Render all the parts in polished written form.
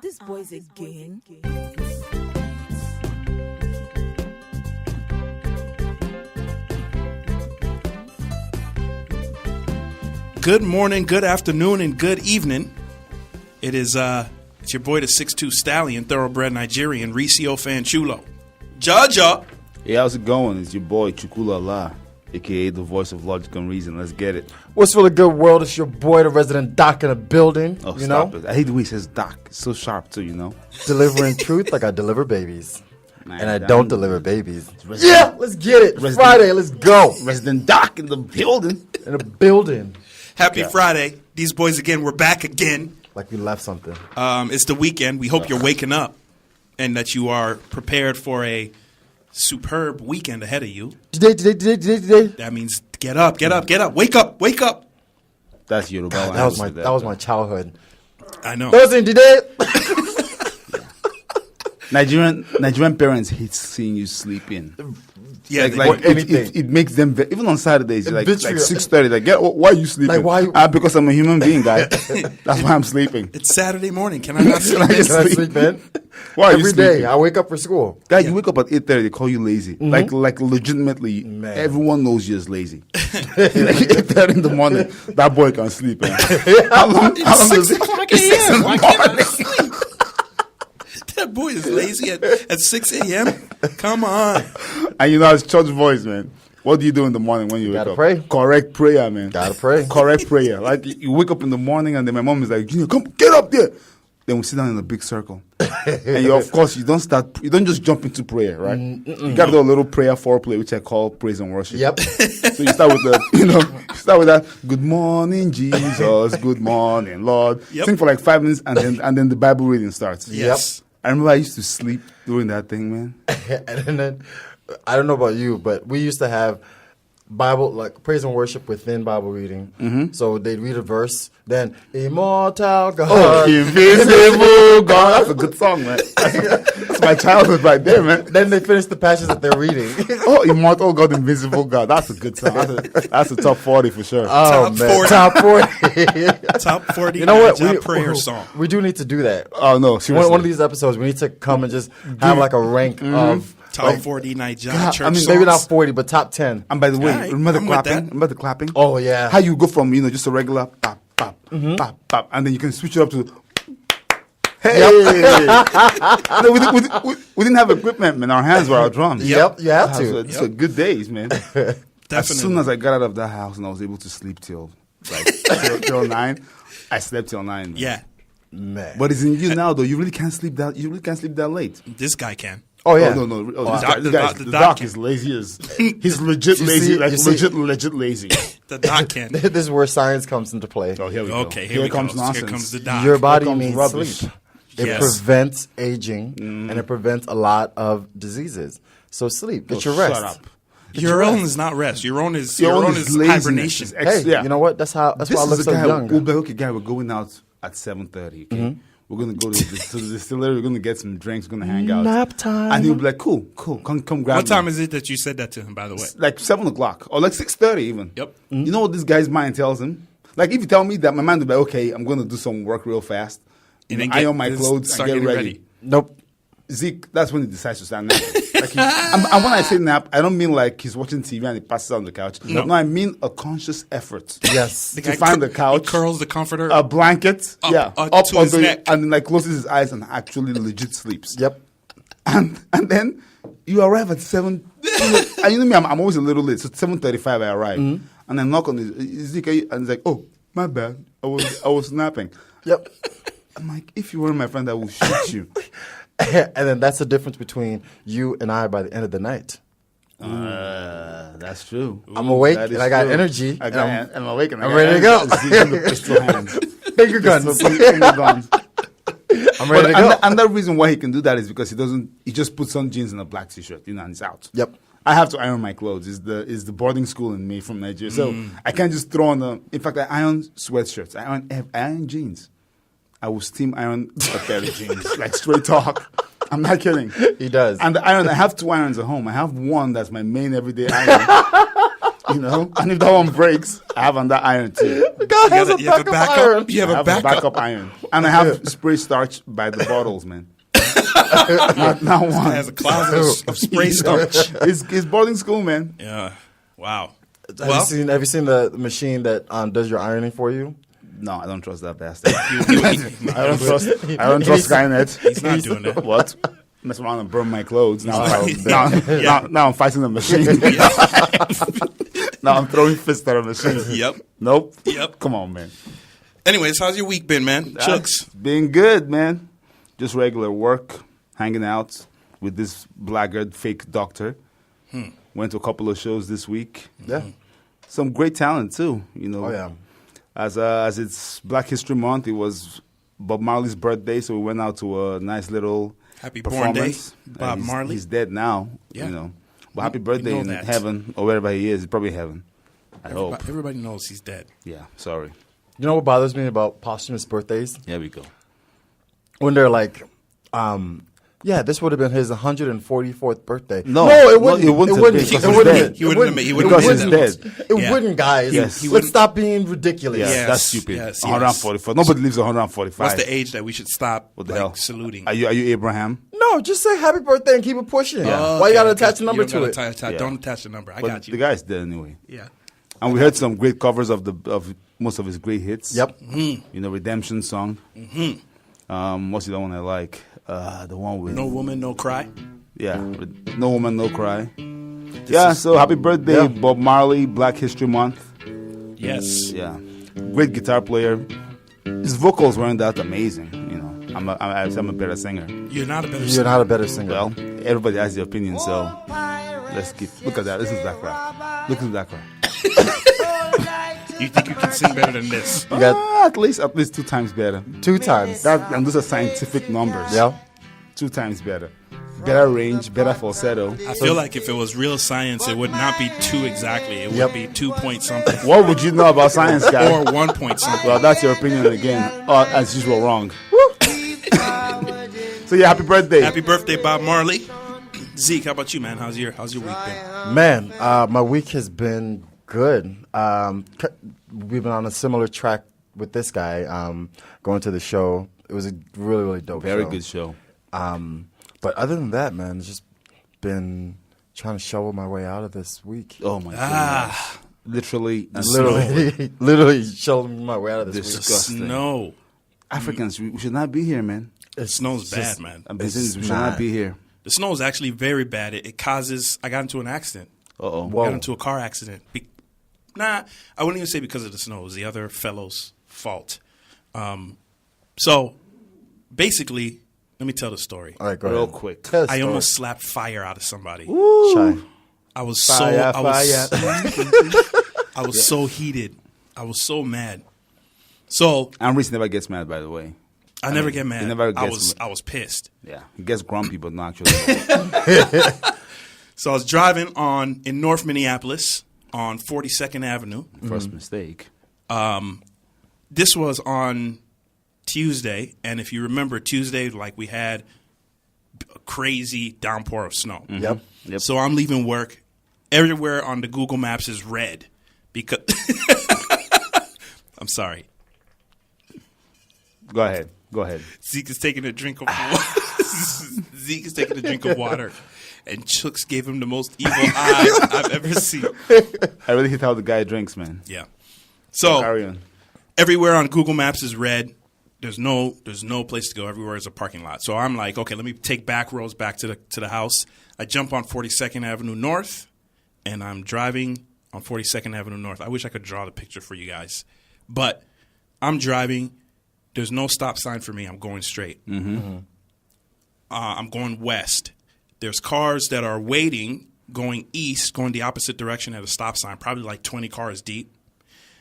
This boy's again. Good morning, good afternoon, and good evening. It's your boy, the 6'2" stallion, thoroughbred Nigerian, Ricio Fanchulo. Jaja! Hey, how's it going? It's your boy, Chukula La, a.k.a. the voice of logic and reason. Let's get it. What's for the good world? It's your boy, the resident doc in the building. Oh, you stop know? it. I hate the way he says doc. It's so sharp, too, you know? Delivering truth like I deliver babies. Man, And I don't deliver babies. Resident- Yeah, let's get it. Resident- Friday, let's go. Resident Doc in the building. In the building. Happy Friday. These boys again, we're back again. Like we left something. It's the weekend. We hope you're waking up and that you are prepared for a superb weekend ahead of you. Today. That means get up. Wake up. That's Yoruba. God, that was my childhood. I know. Thursday today. Nigerian parents hate seeing you sleeping. Yeah, It makes them even on Saturdays like 6:30. Like, why are you sleeping? Like, why you- because I'm a human being, guy. That's why I'm sleeping. it's Saturday morning. Can I not sleep? Can I Can I sleep in? Why are you Every sleeping? day. I wake up for school. Guy, you wake up at 8:30. They call you lazy. Like legitimately, Man. everyone knows you're lazy. Like 8:30 in the morning, that boy can sleep. Man. How long does it? It's 6 a.m. Why can't I sleep? That boy is lazy at 6 a.m. Come on. And you know, it's church voice, man. What do you do in the morning when you wake Gotta up? pray. Correct prayer, man. Gotta pray. Correct prayer. Like you wake up in the morning and then my mom is like, Junior, come get up there. Then we sit down in a big circle. And of course, you don't just jump into prayer, right? You got to do a little prayer foreplay, which I call praise and worship. Yep. So you start with that, good morning, Jesus, good morning, Lord. Yep. Sing for like 5 minutes and then the Bible reading starts. Yes. I remember I used to sleep doing that thing, man. And then, I don't know about you, but we used to have Bible, like praise and worship within Bible reading. Mm-hmm. So they'd read a verse, then immortal God. Invisible God. That's a good song, man. That's my childhood right there, man. Then they finish the passage that they're reading. Oh, immortal God, invisible God. That's a good song. That's a top 40 for sure. Oh, Top man. 40. Top 40. Top 40 You know what? Naija prayer song. We do need to do that. Oh, no, seriously. One of these episodes, we need to come and just have like a rank of Top 40 Naija church I mean, songs. maybe not 40, but top 10. And by the way, All right, remember the I'm with clapping? that. Remember the clapping? Oh, yeah. How you go from, just a regular pop, pop, pop, pop, and then you can switch it up to, hey! No, we didn't have equipment, man. Our hands were our drums. Yep, you have So to. it's a good days, man. As Definitely. soon as I got out of that house and I was able to sleep till 9, I slept till 9. Man. Yeah, Man. But it's in you now, though. You really can't sleep that. You really can't sleep that late. this guy can. Oh, yeah. Oh, no. Oh, the the doc doc can. is lazy as. He's legit You lazy, see- like you see- legit lazy. The doc can. This is where science comes into play. Oh, here we go. Okay, here we comes go. nonsense. Here comes the doc. Your body comes needs rubbish. sleep. It Yes. prevents aging and it prevents a lot of diseases. So sleep. Get your rest. Shut up. Your own is not rest. Your own is laziness. hibernation. It's Hey, you know what? That's why I look so young. We're going out at 7:30. Okay, we're gonna go to the distillery. We're gonna get some drinks. We're gonna hang out. Nap time. And he'll be like, "Cool, come grab." What time me. is it that you said that to him, by the way? Like 7:00 or like 6:30 even. Yep. You know what this guy's mind tells him? Like if you tell me that, my mind will be like, okay, I'm gonna do some work real fast. And then Iron my just clothes and start get getting ready. Nope. Zeke, that's when he decides to start napping. And when I say nap, I don't mean like he's watching TV and he passes out on the couch. No, I mean a conscious effort. Yes. The To guy find the couch, he curls the comforter. a blanket, Up up to his onto neck. and then like closes his eyes and actually legit sleeps. Yep. And then you arrive at 7. And you know me, I'm always a little late. So 7:35 I arrive, and I knock on his Zeke, and he's like, "Oh, my bad, I was napping." Yep. I'm like, if you were my friend, I will shoot you. And then that's the difference between you and I by the end of the night. That's true. I'm awake That is and I got true. energy. I'm awake and I'm ready to go. Pistol hands. Finger guns. Finger guns. I'm ready to go. And the reason why he can do that is because he just puts on jeans and a black t-shirt, and he's out. Yep. I have to iron my clothes. Is the boarding school in me from Nigeria. So I can't just throw on in fact, I iron sweatshirts. I iron jeans. I will steam iron a pair of jeans. Like straight talk. I'm not kidding. He does. And the iron, I have 2 irons at home. I have one that's my main everyday iron. You know, and if that one breaks, I have another iron too. God has a You have a backup iron. You have I a have backup. a backup iron, and I have spray starch by the bottles, man. not one. It has a closet of spray starch. It's boarding school, man. Yeah. Wow. Have you seen the machine that does your ironing for you? No, I don't trust that bastard. he- I don't trust Skynet. he's not doing that. What? Mess around and burn my clothes. Now, Yeah. now I'm fighting the machine. Now I'm throwing fists at a machine. Yep. Nope. Yep. Come on, man. Anyways, how's your week been, man? Chucks. Been good, man. Just regular work, hanging out with this blackguard fake doctor. Went to a couple of shows this week. Yeah. Some great talent too. You know. Oh yeah. As it's Black History Month, it was Bob Marley's birthday, so we went out to a nice little Happy born day, performance. Bob Marley. He's dead now, Yeah. you know. But happy birthday know in that. heaven or wherever he is. He's probably heaven. I hope. Everybody knows he's dead. Yeah, sorry. You know what bothers me about posthumous birthdays? Here we go. When they're like, yeah, this would have been his 144th birthday. No, it wouldn't. it wouldn't It have wouldn't. been, because It he's wouldn't. dead. He wouldn't have made- he wouldn't Because have he's made dead. It Yeah. wouldn't, guys. Yes. He Let's wouldn't- stop being ridiculous. Yes, Yes, that's stupid. yes, yes. 144. Nobody lives 145. What's the age that we should stop What the hell? saluting? Are you Abraham? No, just say happy birthday and keep it pushing. Yeah. Why you gotta okay. attach a number You to don't it? gotta Yeah. Don't attach the number. I But got the you. guy's dead anyway. Yeah. And we heard some great covers of most of his great hits. Yep. You know, Redemption Song. What's the other one I like? The one with No woman, no cry. Yeah, No Woman, No Cry. So happy birthday, Yeah. Bob Marley, Black History Month. Yes. Yeah, great guitar player. His vocals weren't that amazing, you know. I'm a better singer. You're not a better You're singer. not a better singer. Well, everybody has their opinion, so look at that. Listen to that cry. Listen to that cry. You think you can sing better than this? You got At least 2 times better. 2 times. And those are scientific numbers. Yeah. 2 times better. Better range, better falsetto. I feel like if it was real science, it would not be 2 exactly. It would Yep. be 2 point something. What would you know about science, guy? Or 1 point something. Well, that's your opinion again. As usual, wrong. So yeah, happy birthday. Happy birthday, Bob Marley. Zeke, how about you, man? How's your week been? Man, my week has been good. We've been on a similar track with this guy. Going to the show, it was a really, really dope. Very show. good show. But other than that, man, it's just been trying to shovel my way out of this week. Oh my god. Literally, and Literally shoveling my way out of this week. Disgusting. Snow. Africans, we should not be here, man. It snows bad, just- man. Brazilians, we should not. not be here. The snow is actually very bad. It causes. I got into an accident. Uh-oh. I Whoa. got into a car accident. I wouldn't even say because of the snow. It was the other fellow's fault. So, basically, let me tell the story. All right, go Real ahead. quick. Tell the I story. almost slapped fire out of somebody. Shy. I was Fire, I was so heated. I was so mad. So Amris never gets mad, by the way. I never get mad. he never I gets was pissed. Yeah, he gets grumpy, but not actually. So I was driving in North Minneapolis on 42nd Avenue. First mistake. This was on Tuesday, and if you remember Tuesday, like we had a crazy downpour of snow. Yep. Yep. So I'm leaving work. Everywhere on the Google Maps is red because I'm sorry. Go ahead. Zeke is taking a drink of water. Zeke is taking a drink of water, and Chooks gave him the most evil eye I've ever seen. I really hate how the guy drinks, man. Yeah. So Carry on. everywhere on Google Maps is red. There's no place to go. Everywhere is a parking lot. So I'm like, okay, let me take back roads back to the house. I jump on 42nd Avenue North, and I'm driving on 42nd Avenue North. I wish I could draw the picture for you guys, but I'm driving. There's no stop sign for me. I'm going straight. I'm going west. There's cars that are waiting, going east, going the opposite direction at a stop sign, probably like 20 cars deep.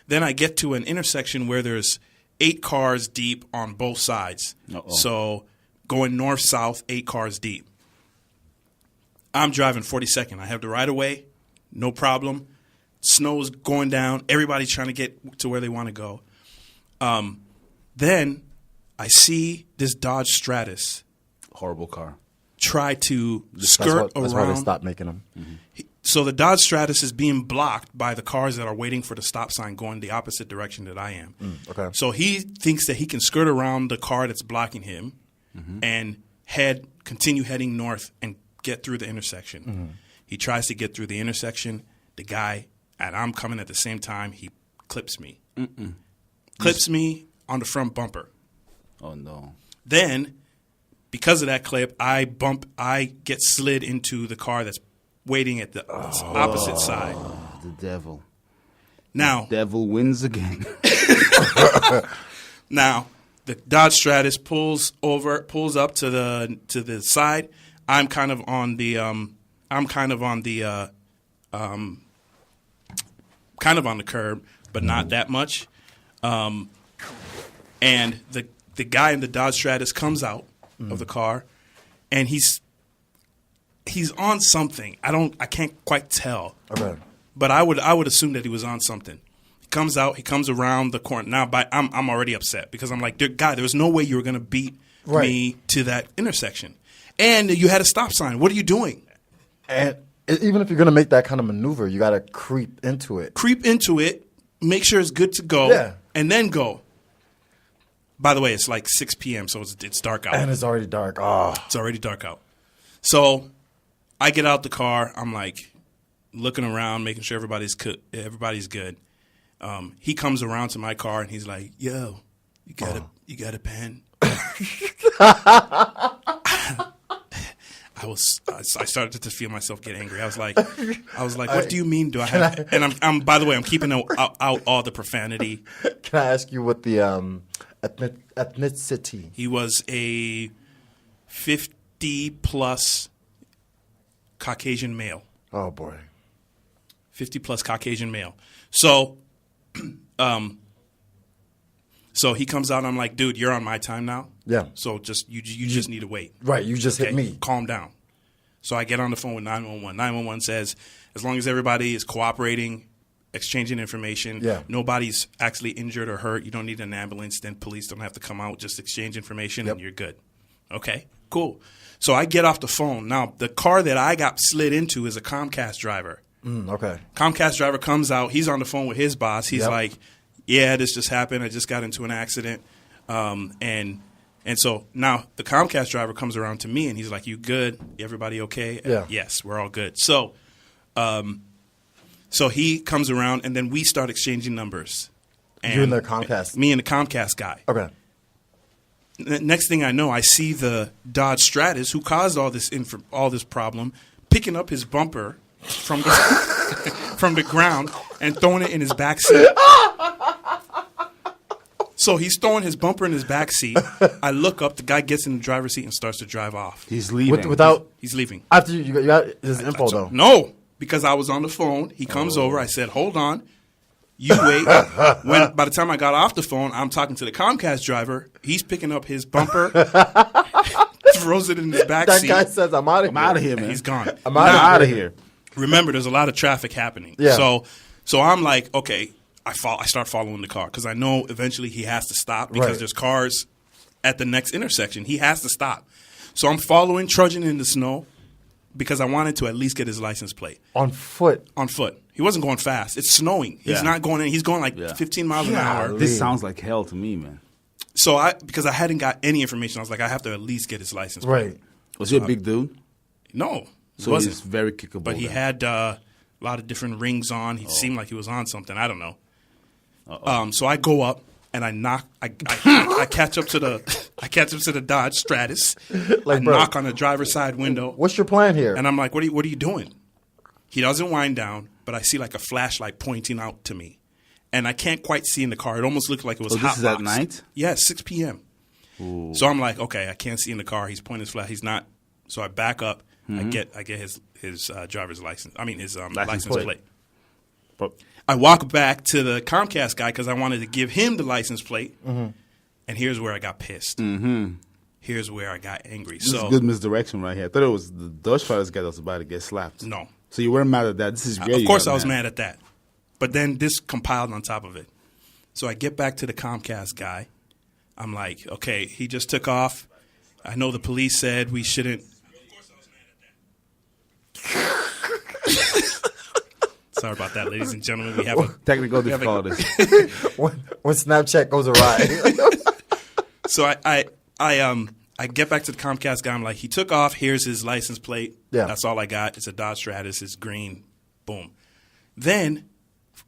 Then I get to an intersection where there's 8 cars deep on both sides. Uh-oh. So going north-south, 8 cars deep. I'm driving 42nd. I have the right-of-way, no problem. Snow's going down. Everybody's trying to get to where they want to go. Then I see this Dodge Stratus Horrible car. try to skirt That's why they around. stopped making them. So the Dodge Stratus is being blocked by the cars that are waiting for the stop sign going the opposite direction that I am. Okay. So he thinks that he can skirt around the car that's blocking him and continue heading north and get through the intersection. He tries to get through the intersection. The guy, and I'm coming at the same time, he clips me. Clips me on the front bumper. Oh, no. Then, because of that clip, I get slid into the car that's waiting at the opposite side. The devil. Now, The devil wins again. now the Dodge Stratus pulls up to the side. I'm kind of on the curb, but not that much. And the guy in the Dodge Stratus comes out of the car, and he's on something. I can't quite tell. Okay. But I would assume that he was on something. He comes out. He comes around the corner. Now, I'm already upset because I'm like, guy, there was no way you were going to beat me to that intersection, and you had a stop sign. What are you doing? And even if you're going to make that kind of maneuver, you got to creep into it. Creep into it. Make sure it's good to go, and then go. By the way, it's like 6 p.m., so it's dark out. And it's already dark. Oh. It's already dark out. So I get out the car. I'm like looking around, making sure everybody's good. He comes around to my car, and he's like, "Yo, you got a pen?" I started to feel myself get angry. I was like, what do you mean? Do I have? And I'm by the way, I'm keeping out all the profanity. Can I ask you what the ethnicity? He was a 50+ Caucasian male. Oh boy, 50+ Caucasian male. So, so he comes out, and I'm like, dude, you're on my time now. Yeah. So you just need to wait. Right. You just hit me. Calm down. So I get on the phone with 911. 911 says, as long as everybody is cooperating, exchanging information, nobody's actually injured or hurt, you don't need an ambulance, then police don't have to come out, just exchange information, and you're good. Okay, cool. So I get off the phone. Now, the car that I got slid into is a Comcast driver. Okay. Comcast driver comes out. He's on the phone with his boss. He's like, yeah, this just happened. I just got into an accident. And so now the Comcast driver comes around to me, and he's like, you good? Everybody okay? Yeah. Yes, we're all good. So so he comes around, and then we start exchanging numbers. And you and the Comcast? Me and the Comcast guy. Okay. Next thing I know, I see the Dodge Stratus, who caused all this problem, picking up his bumper from the, from the ground and throwing it in his back seat. So he's throwing his bumper in his back seat. I look up. The guy gets in the driver's seat and starts to drive off. He's leaving. He's leaving. After you got his info, though. No, because I was on the phone. He comes over. I said, hold on. You wait. By the time I got off the phone, I'm talking to the Comcast driver. He's picking up his bumper, throws it in his back seat. That guy says, I'm out of here. I'm out of here, man. He's gone. I'm out of here. Remember, there's a lot of traffic happening. Yeah. So I'm like, okay. I start following the car because I know eventually he has to stop because there's cars at the next intersection. He has to stop. So I'm following, trudging in the snow because I wanted to at least get his license plate. On foot? On foot. He wasn't going fast. It's snowing. He's not going in. He's going like 15 miles an hour. This sounds like hell to me, man. So because I hadn't got any information, I was like, I have to at least get his license plate. Right. Was he a big dude? No. So he's very kickable. But he had a lot of different rings on. He seemed like he was on something. I don't know. So I go up and I knock. I catch up to the Dodge Stratus. I knock on the driver's side window. What's your plan here? And I'm like, what are you doing? He doesn't wind down, but I see like a flashlight pointing out to me, and I can't quite see in the car. It almost looked like it was hot box. This is at night? Yeah, 6 p.m. Ooh. So I'm like, okay, I can't see in the car. He's pointing his flash. He's not. So I back up. I get his driver's license. I mean his license plate. I walk back to the Comcast guy because I wanted to give him the license plate, and here's where I got pissed. Here's where I got angry. This is good misdirection right here. I thought it was the Dodge Stratus guy that was about to get slapped. No. So you weren't mad at that. This is great. Of course I was mad at that. But then this compiled on top of it. So I get back to the Comcast guy. I'm like, okay, he just took off. I know the police said we shouldn't. Of course I was mad at that. Sorry about that, ladies and gentlemen. We have a Technical difficulties. When Snapchat goes awry. So I get back to the Comcast guy. I'm like, he took off. Here's his license plate. Yeah. That's all I got. It's a Dodge Stratus. It's green. Boom. Then,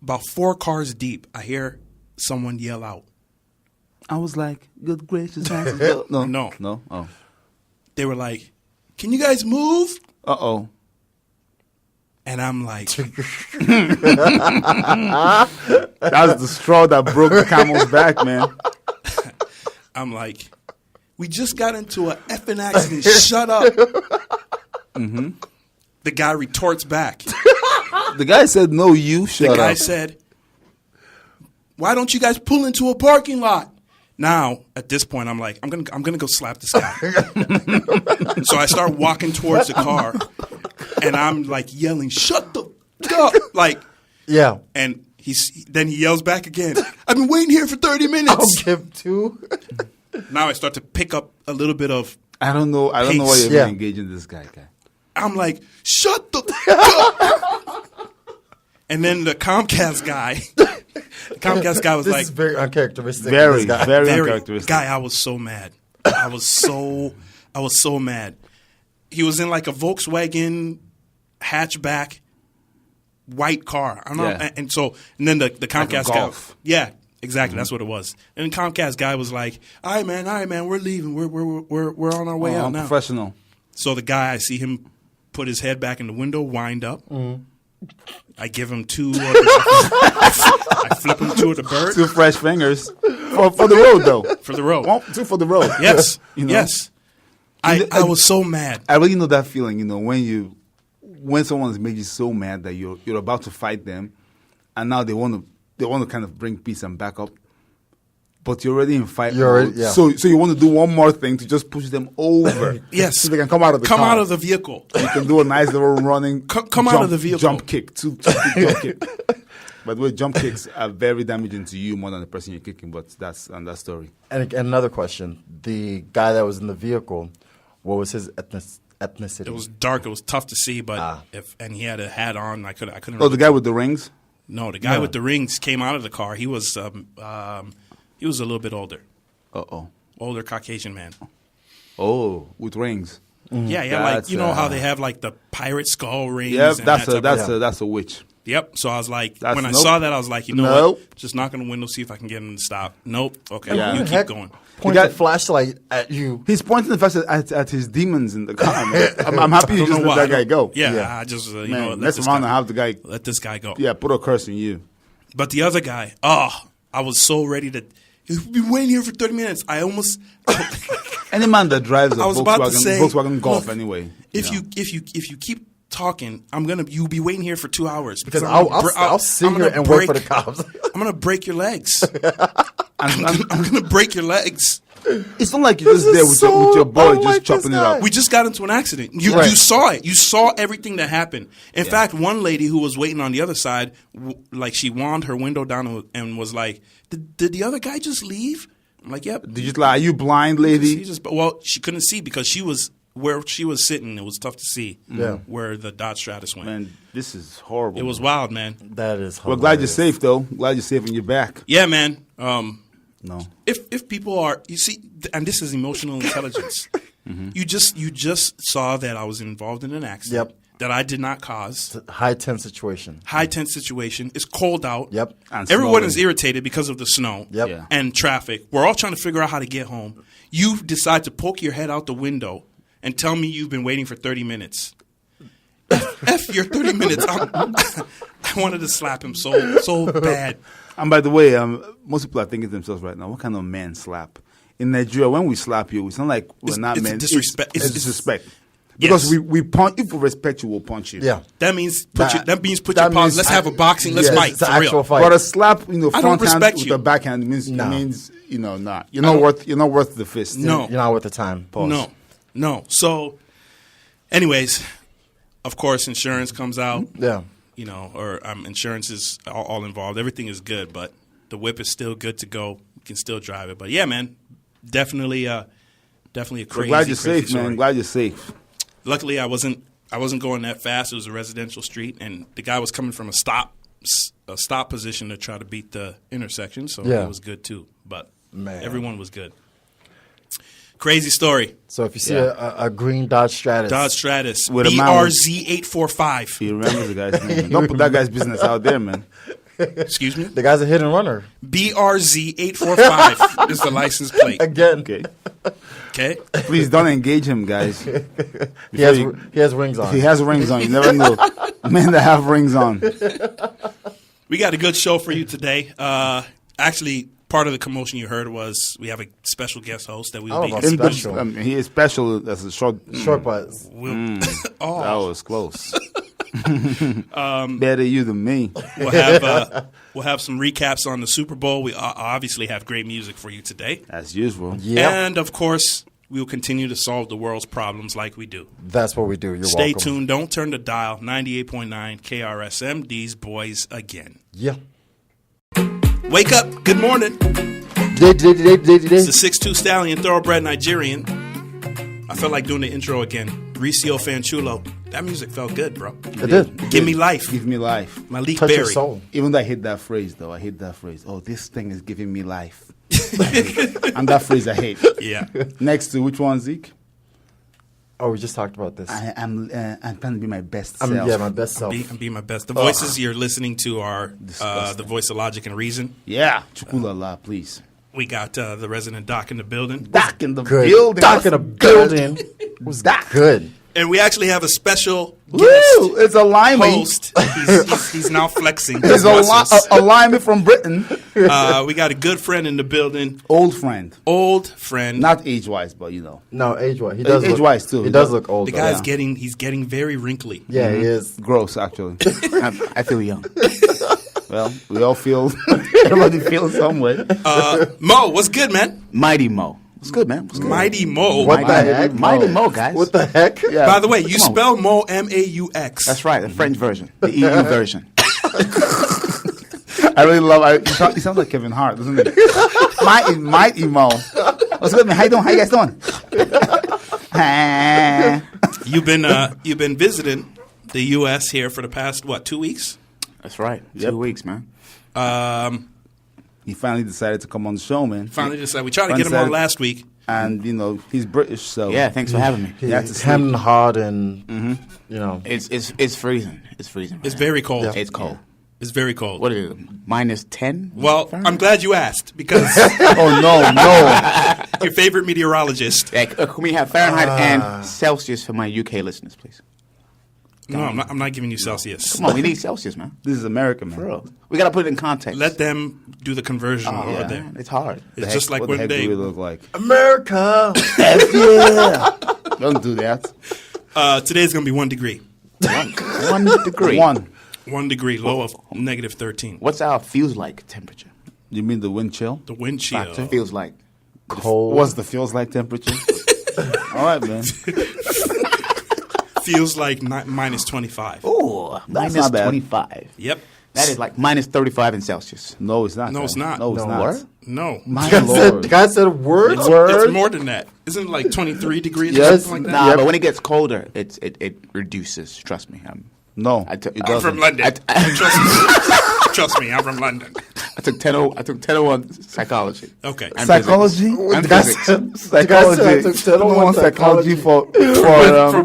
about 4 cars deep, I hear someone yell out. I was like, good gracious. No. No. Oh. They were like, can you guys move? Uh-oh. And I'm like, That's the straw that broke the camel's back, man. I'm like, we just got into an effing accident. Shut up. Mm-hmm. The guy retorts back. The guy said, no, you shut up. The guy said, why don't you guys pull into a parking lot? Now, at this point, I'm like, I'm gonna go slap this guy. So I start walking towards the car, and I'm like yelling, "Shut the up!" Like, Yeah. and then he yells back again. I've been waiting here for 30 minutes. I'll give 2. Now I start to pick up a little bit of. I don't know why you're Yeah. engaging this guy. I'm like, "Shut the up!" And then the Comcast guy. The Comcast guy was This like, is very uncharacteristic. of Very, this guy. very uncharacteristic. Guy, I was so mad. I was so mad. He was in like a Volkswagen hatchback white car. I don't know. Yeah. And then the Comcast guy. Golf. Yeah, exactly. That's what it was. And the Comcast guy was like, all right, man, we're leaving. We're on our way out I'm now. professional. So the guy, I see him put his head back in the window, wind up. I give him 2 of the, I flip him 2 of the bird 2 fresh fingers for the road, though. for the road. 2 for the road. Yes. You know? Yes. I was so mad. I really know that feeling, when someone has made you so mad that you're about to fight them, and now they want to kind of bring peace and back up, but you're already in fight mode. Yeah. So you want to do one more thing to just push them over. Yes. So they can come out of the car. Come out of the vehicle. You can do a nice little running. Come out of the vehicle. Jump kick. 2 jump kick. By the way, jump kicks are very damaging to you more than the person you're kicking. But that's another story. And another question: the guy that was in the vehicle, what was his ethnicity? It was dark. It was tough to see, but and he had a hat on. I couldn't. Oh, the guy with the rings. No, the guy with the rings came out of the car. He was a little bit older. Older Caucasian man. Oh, with rings. Yeah, That's, like how they have like the pirate skull rings. Yep, and that's a witch. Yep. So I was like, That's when I nope. saw that, I was like, you know Nope. what? Just knock on the window, see if I can get him to stop. Nope. Okay, Yeah. you Who the keep heck going. Point The guy- a flashlight at you. He's pointing the fact at his demons in the car. Man. I'm happy you I don't just know let why. that guy go. Yeah, I just Man, let mess this around guy, and have the guy. let this guy go. Yeah, put a curse in you. But the other guy, I was so ready to. We've been waiting here for 30 minutes. I almost. Any man that drives a I was about to say, Volkswagen Golf, look, anyway. If you keep talking, you'll be waiting here for 2 hours Because I'm I'll sit I'm here gonna and wait for the cops. I'm gonna break your legs. I'm gonna break your legs. It's not like you're just there with your boy just chopping it up. We just got into an accident. You saw it. You saw everything that happened. In fact, one lady who was waiting on the other side, she wound her window down and was like, "Did the other guy just leave?" I'm like, "Yep." Did you are you blind, lady? She couldn't see because she was where she was sitting. It was tough to see. Yeah. Where the Dodge Stratus went. Man, this is horrible. It was wild, man. That is hilarious. Well, glad you're safe, though. Glad you're safe and you're back. Yeah, man. No. If people are, you see, and this is emotional intelligence. You just saw that I was involved in an accident. Yep. That I did not cause. It's a high tense situation. High tense situation. It's cold out. Yep. And Everyone snowing. is irritated because of the snow. Yep. Yeah. And traffic. We're all trying to figure out how to get home. You decide to poke your head out the window and tell me you've been waiting for 30 minutes. F your 30 minutes. I wanted to slap him so bad. And by the way, most people are thinking to themselves right now, what kind of man slap? In Nigeria, when we slap you, it's not like we're not it's men. disrespect. It's It's- disrespect. Yes. Because we punch. If we respect you, we'll punch you. Yeah. That means put That your paws. means Let's have a boxing. Let's yes, fight It's an for real. actual fight. But a slap, I don't front hand respect with you. a backhand means No. not. You're not worth the fist. No. You're not worth the time. Pause. No. So, anyways, of course, insurance comes out. Yeah. Or insurance is all involved. Everything is good, but the whip is still good to go. You can still drive it. But yeah, man, definitely a crazy. Glad you're crazy safe, story. man. Glad you're safe. Luckily, I I wasn't going that fast. It was a residential street, and the guy was coming from a stop position to try to beat the intersection, so it was good too. But everyone was good. Crazy story. So if you see a green Dodge Stratus. With BRZ845. He remembers the guy's name. Don't put that guy's business out there, man. Excuse me? The guy's a hit and runner. BRZ845 is the license plate. Again. Okay. Please don't engage him, guys. He has rings on. He has rings on. You never know. Men that have rings on. We got a good show for you today. Actually, part of the commotion you heard was we have a special guest host that we will be special. He is special as a short butts. That was close. Better you than me. We'll have some recaps on the Super Bowl. We obviously have great music for you today, as usual. Yep. And of course, we will continue to solve the world's problems like we do. That's what we do. You're Stay welcome. tuned. Don't turn the dial. 98.9 KRSM. These boys again. Yeah. Wake up. Good morning. It's the 6'2" stallion, thoroughbred Nigerian. I felt like doing the intro again. Ricio Fanchulo. That music felt good, bro. It did. Give me life. Give me life. Malik Touch your Berry. soul. Even though I hate that phrase, though. I hate that phrase. Oh, this thing is giving me life. And that phrase I hate. Yeah. Next to which one, Zeke? Oh, we just talked about this. I'm trying to be my best self. Yeah, my best self. I'm being my best. The voices you're listening to are the voice of Logic and Reason. Yeah. Chukulala, please. We got the resident Doc in the building. Doc in the Good. building. Doc in the building. Was Doc. good. And we actually have a special Woo! guest It's a limey. host. He's now flexing. It's a limey from Britain. We got a good friend in the building. Old friend. Old friend. Not age-wise, but you know. No, age-wise. He does Age-wise, too. He does look old. The though. guy's he's getting very wrinkly. Yeah, he is. Gross, actually. I feel young. Well, we all feel, everybody feels some way. Mo, what's good, man? Mighty Mo. What's good, man? What's good? Mighty Mo. What the heck? Mighty Mo, guys. What the heck? Yeah. By the way, you Come on. spell Mo M-A-U-X. That's right, the French version, the EU version. I really love. He sounds like Kevin Hart, doesn't he? Mighty Mo. What's good, man? How you guys doing? You've been visiting the U.S. here for the past 2 weeks? That's right. Yep. 2 weeks, man. He finally decided to come on the show, man. Finally decided. We tried to get him on last week. And, you know, he's British, so. Yeah, thanks for having me. He had to It's sleep. hemmed hard and, you know. It's freezing. It's freezing. It's man. very cold. Yeah. It's cold. It's very cold. What is it? Minus 10? Well, I'm glad you asked because Oh, no. your favorite meteorologist. Hey, can we have Fahrenheit and Celsius for my UK listeners, please? No, I'm not giving you Celsius. Come on, we need Celsius, man. This is America, man. For real. We got to put it in context. Let them do the conversion over yeah, there. man, it's hard. It's just like what when the heck they. do we look like? America! Yeah. Don't do that. Today's gonna be 1 degree. 1 degree. 1. -degree, low of -13. What's our feels like temperature? You mean the wind chill? The wind chill. Feels like. Cold. What's the feels like temperature? All right, man. Feels like -25. Oh, That's minus not bad. 25. Yep. That is like minus 35 in Celsius. No, it's not. No, man. it's not. No, it's No, not. what? No. My The lord. guy said words? It's more than that. Isn't it like 23 degrees or Yes. something like that? Nah, Yep. but when it gets colder, it reduces. Trust me. No, it it I'm doesn't. from London. Trust me. Trust me, I'm from London. I took 1001 psychology. Okay. And Psychology? physics. And The guy physics. said- Psychology. the guy said I took 1001 psychology for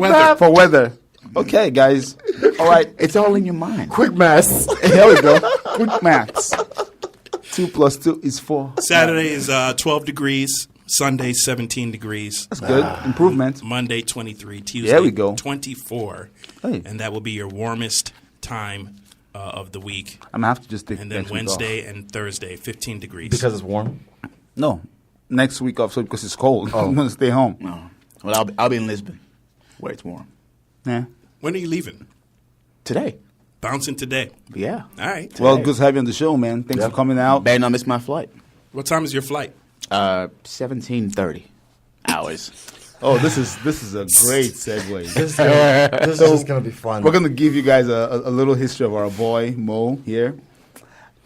weather. For weather. Okay, guys. All right. It's all in your mind. Quick maths. Here we go. Quick maths. 2 + 2 is 4. Saturday is 12 degrees. Sunday, 17 degrees. That's good. Improvement. Monday, 23. Tuesday, There we go. 24. Hey. And that will be your warmest time of the week. I'm going to have to just take And then next week Wednesday and Thursday, 15 degrees. Because it's warm. off. No. Next week off, so because it's cold. I'm going to stay home. No. Well, I'll be in Lisbon, where it's warm. Yeah. When are you leaving? Today. Bouncing today. Yeah. All right. Well, good to have you on the show, man. Thanks for coming out. Better not miss my flight. What time is your flight? 17:30 hours. Oh, this is a great segue. This is just going to be fun. We're going to give you guys a little history of our boy, Mo, here.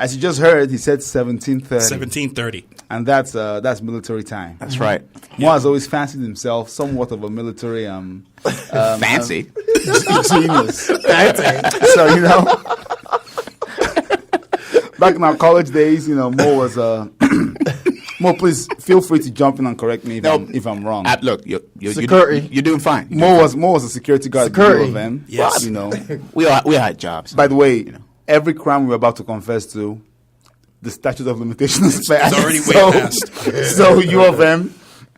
As you just heard, he said 17:30. 17:30. And that's military time. That's right. Mo has always fancied himself somewhat of a military Fancy. genius. So, back in our college days, Mo was Mo, please feel free to jump in and correct me if I'm wrong. Look, you're doing fine. Mo was a security guard. Security. Of them. Yes. We had jobs. By the way, every crime we're about to confess to, the statute of limitations is It's already way past. So you of them,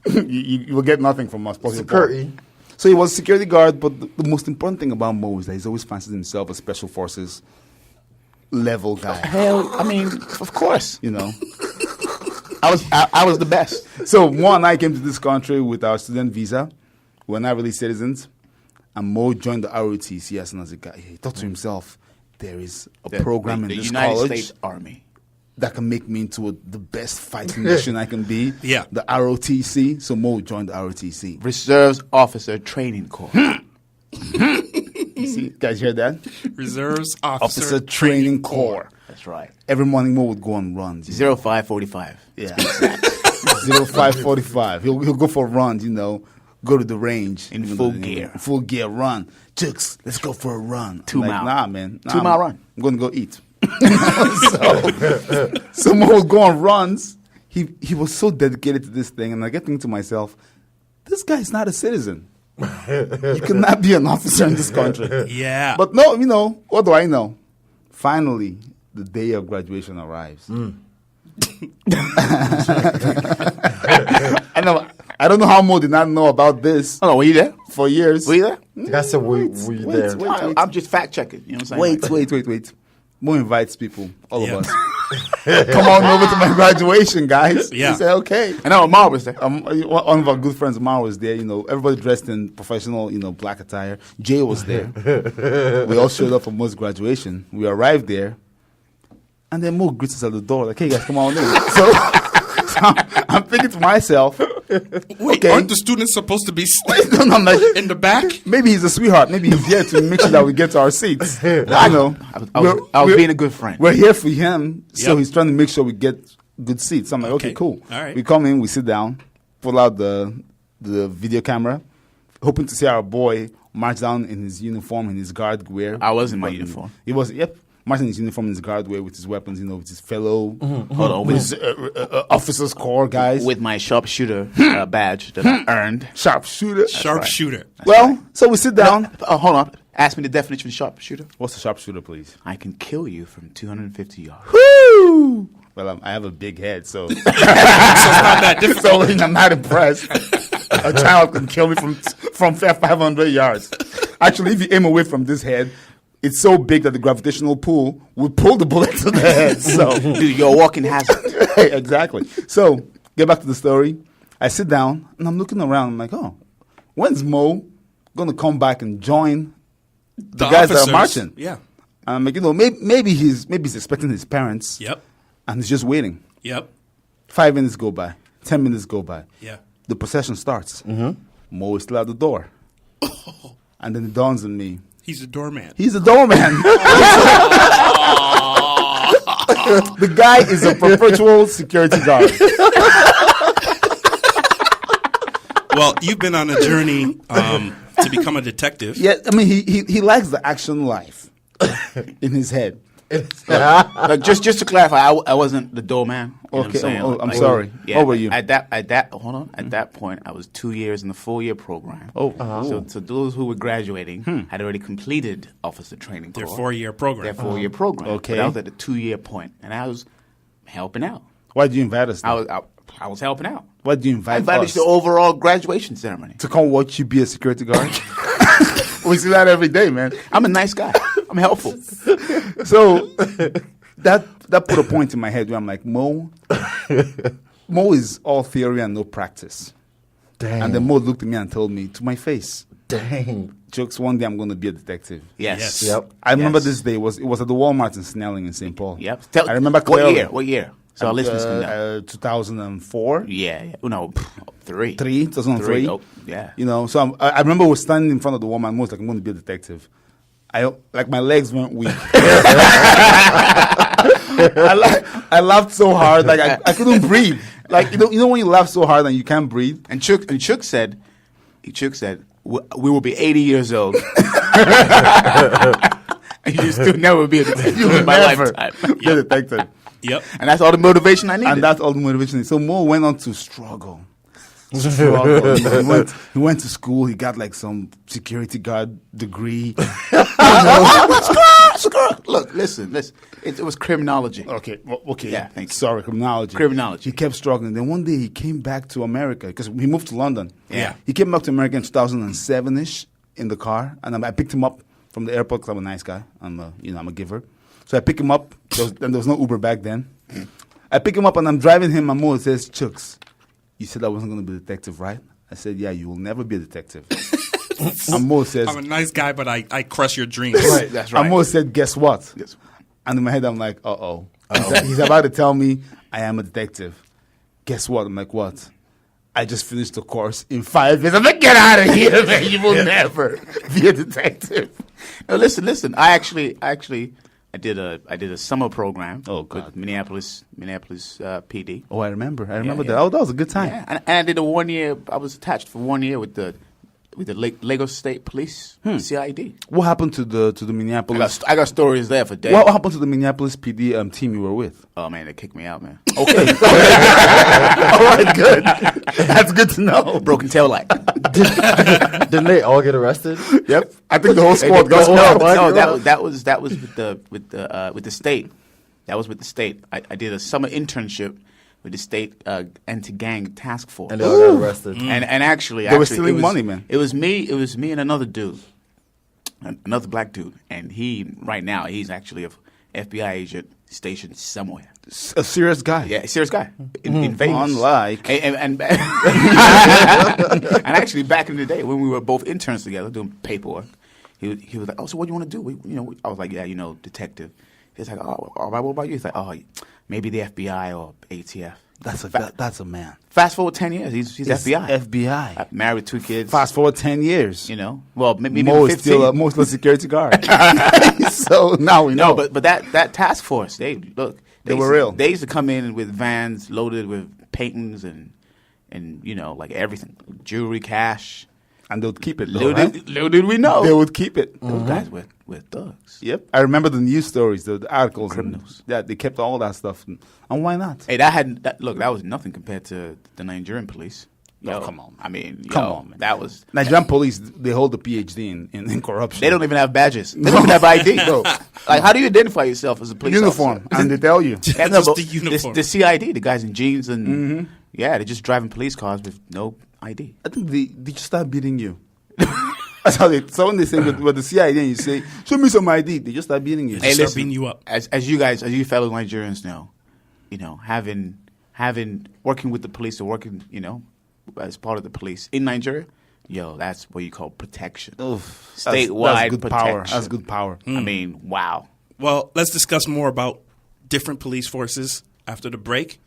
you will get nothing from us. Security. So he was a security guard, but the most important thing about Mo is that he's always fancied himself a special forces level guy. Hell, I mean, of course. I was the best. So Mo and I came to this country with our student visa. We're not really citizens. And Mo joined the ROTC as soon as he got here. He thought to himself, there is a program in the this United college States Army that can make me into the best fighting nation I can be. Yeah. The ROTC. So Mo joined the ROTC. Reserves Officer Training Corps. You see, guys hear that? Reserves Officer Training Corps. That's right. Every morning Mo would go on runs. 0545. Yeah. 0545. He'll go for runs, go to the range. In full gear. Full gear run. Chicks, let's go for a run. 2 I'm mile. Nah, man. 2 mile run. I'm going to go eat. So Mo would go on runs. He was so dedicated to this thing. And I get thinking to myself, this guy's not a citizen. You cannot be an officer in this country. Yeah. But no, what do I know? Finally, the day of graduation arrives. I don't know how Mo did not know about this Oh, were you there? for years. Were you there? That's a were you there? I'm just fact checking. You know what I'm saying? Wait. Mo invites people, all Yeah. of us. Come on over to my graduation, guys. Yeah. He said, okay. I know Amar was there. One of our good friends, Maux, was there. Everybody dressed in professional, black attire. Jay was there. We all showed up for Mo's graduation. We arrived there, and then Mo greets us at the door, like, "Hey guys, come on in." So I'm thinking to myself, Wait, okay. aren't the students supposed to be No, I'm like, in the back? maybe he's a sweetheart. Maybe he's here to make sure that we get to our seats. I know. I was being a good friend. We're here for him, so Yep. he's trying to make sure we get good seats. I'm like, okay, Okay. cool. All right. We come in, we sit down, pull out the video camera, hoping to see our boy march down in his uniform, in his guard gear. I was in my uniform. He was, marching in his uniform, in his guard wear, with his weapons, with his fellow, Hold on. with his officers' corps guys. With my sharpshooter badge that I earned. Sharpshooter. Sharpshooter. Well, so we sit down. Hold on. Ask me the definition of sharpshooter. What's a sharpshooter, please? I can kill you from 250 yards. Woo! Well, I have a big head, so So it's not that difficult. I'm not impressed. A child can kill me from 500 yards. Actually, if you aim away from this head, it's so big that the gravitational pull would pull the bullet to the head. So, Dude, you're a walking hazard. exactly. So, get back to the story. I sit down and I'm looking around. I'm like, oh, when's Mo going to come back and join the guys that are marching? Yeah. And I'm like, maybe he's expecting his parents. Yep. And he's just waiting. Yep. 5 minutes go by. 10 minutes go by. Yeah. The procession starts. Mo is still at the door. And then it dawns on me. He's a doorman. He's a doorman. The guy is a perpetual security guard. Well, you've been on a journey to become a detective. Yeah, I mean, he likes the action life in his head. Like, just to clarify, I wasn't the doorman. You know what Okay, I'm saying? I'm sorry. What were you? At that point, I was 2 years in the 4-year program. So those who were graduating had already completed officer training Their corps. 4-year program. Their 4-year program. Okay. But I was at the 2-year point, and I was helping out. Why did you invite us? I was helping out. Why did you I invite invited us? to the overall graduation ceremony. To come watch you be a security guard? We see that every day, man. I'm a nice guy. I'm helpful. So that put a point in my head where I'm like, Mo is all theory and no practice. Dang. And then Mo looked at me and told me to my face, Dang. jokes, one day I'm going to be a detective. Yes. Yep. I remember Yes. this day. It was at the Walmart in Snelling in St. Paul. Yep. I remember clearly. What year? So our listeners can know. 2004. Yeah. No, 3. 2003. Oh, yeah. So I remember we were standing in front of the Walmart. Mo was like, I'm going to be a detective. My legs weren't weak. I laughed so hard, like I couldn't breathe. Like you know when you laugh so hard and you can't breathe. And Chuck said, we will be 80 years old. And you still never be a detective in my lifetime. Be a detective. Yep. And that's all the motivation I needed. And that's all the motivation. So Mo went on to struggle. He went to school. He got like some security guard degree. Look, listen. It was criminology. Okay. Yeah, thank you. Sorry, criminology. Criminology. He kept struggling. Then one day he came back to America because he moved to London. Yeah. He came back to America in 2007-ish in the car, and I picked him up from the airport because I'm a nice guy. I'm a giver. So I pick him up. There was no Uber back then. I pick him up and I'm driving him. And Mo says, "Chucks, you said I wasn't going to be a detective, right?" I said, "Yeah, you will never be a detective." And Mo says, I'm a nice guy, but I crush your dreams. Right, that's right. And Mo said, "Guess what?" Yes. And in my head, I'm like, uh-oh. He's about to tell me I am a detective. Guess what? I'm like, what? I just finished the course in 5 years. I'm like, get out of here, man. You will never be a detective. No, listen. I did a summer program. Oh, God. With Minneapolis PD. Oh, I remember Yeah. that. Oh, that was a good time. Yeah, and I did a 1 year. I was attached for 1 year with the Lagos State Police, CID. What happened to the Minneapolis? I got stories there for days. What happened to the Minneapolis PD team you were with? Oh man, they kicked me out, man. Okay. All right, good. That's good to know. Broken tail light. Didn't they all get arrested? Yep. I think the whole squad got No, that was with the state. That was with the state. I did a summer internship with the state anti-gang task force. And they all got arrested. And actually, They were stealing money, man. It was me and another dude, another black dude, and right now he's actually a FBI agent stationed somewhere. A serious guy. Yeah, a serious guy in Vegas. Unlike. And actually, back in the day when we were both interns together doing paperwork, he was like, "Oh, so what do you want to do?" I was like, "Yeah, detective." He's like, "Oh, all right. What about you?" He's like, "Oh, maybe the FBI or ATF." That's a man. Fast forward 10 years, he's FBI. FBI. I'm married with 2 kids. Fast forward 10 years. Well, maybe Mo 15. is still a security guard. So now we know. No, but that task force, they were real. They used to come in with vans loaded with paintings and like everything, jewelry, cash. And they would keep it. Little did we know They would keep it. those guys were thugs. Yep. I remember the news stories, the articles. Criminals. Yeah, they kept all that stuff. And why not? Hey, that was nothing compared to the Nigerian police. Oh, come on, man. I mean, Come on, man. That was Nigerian police, they hold a PhD in corruption. They don't even have badges. They don't even have ID. No. Like, how do you identify yourself as a police Uniform. officer? And they tell you. Yeah, no, Just but the uniform. The CID, the guys in jeans and they're just driving police cars with no ID. I think they just start beating you. That's how so when they say with the CID and you say, "Show me some ID," they just start beating you. They start beating you up. As you fellow Nigerians know, having working with the police or working, as part of the police in Nigeria, that's what you call protection. Oof. Statewide that's good protection. power. That's good power. I mean, wow. Well, let's discuss more about different police forces after the break.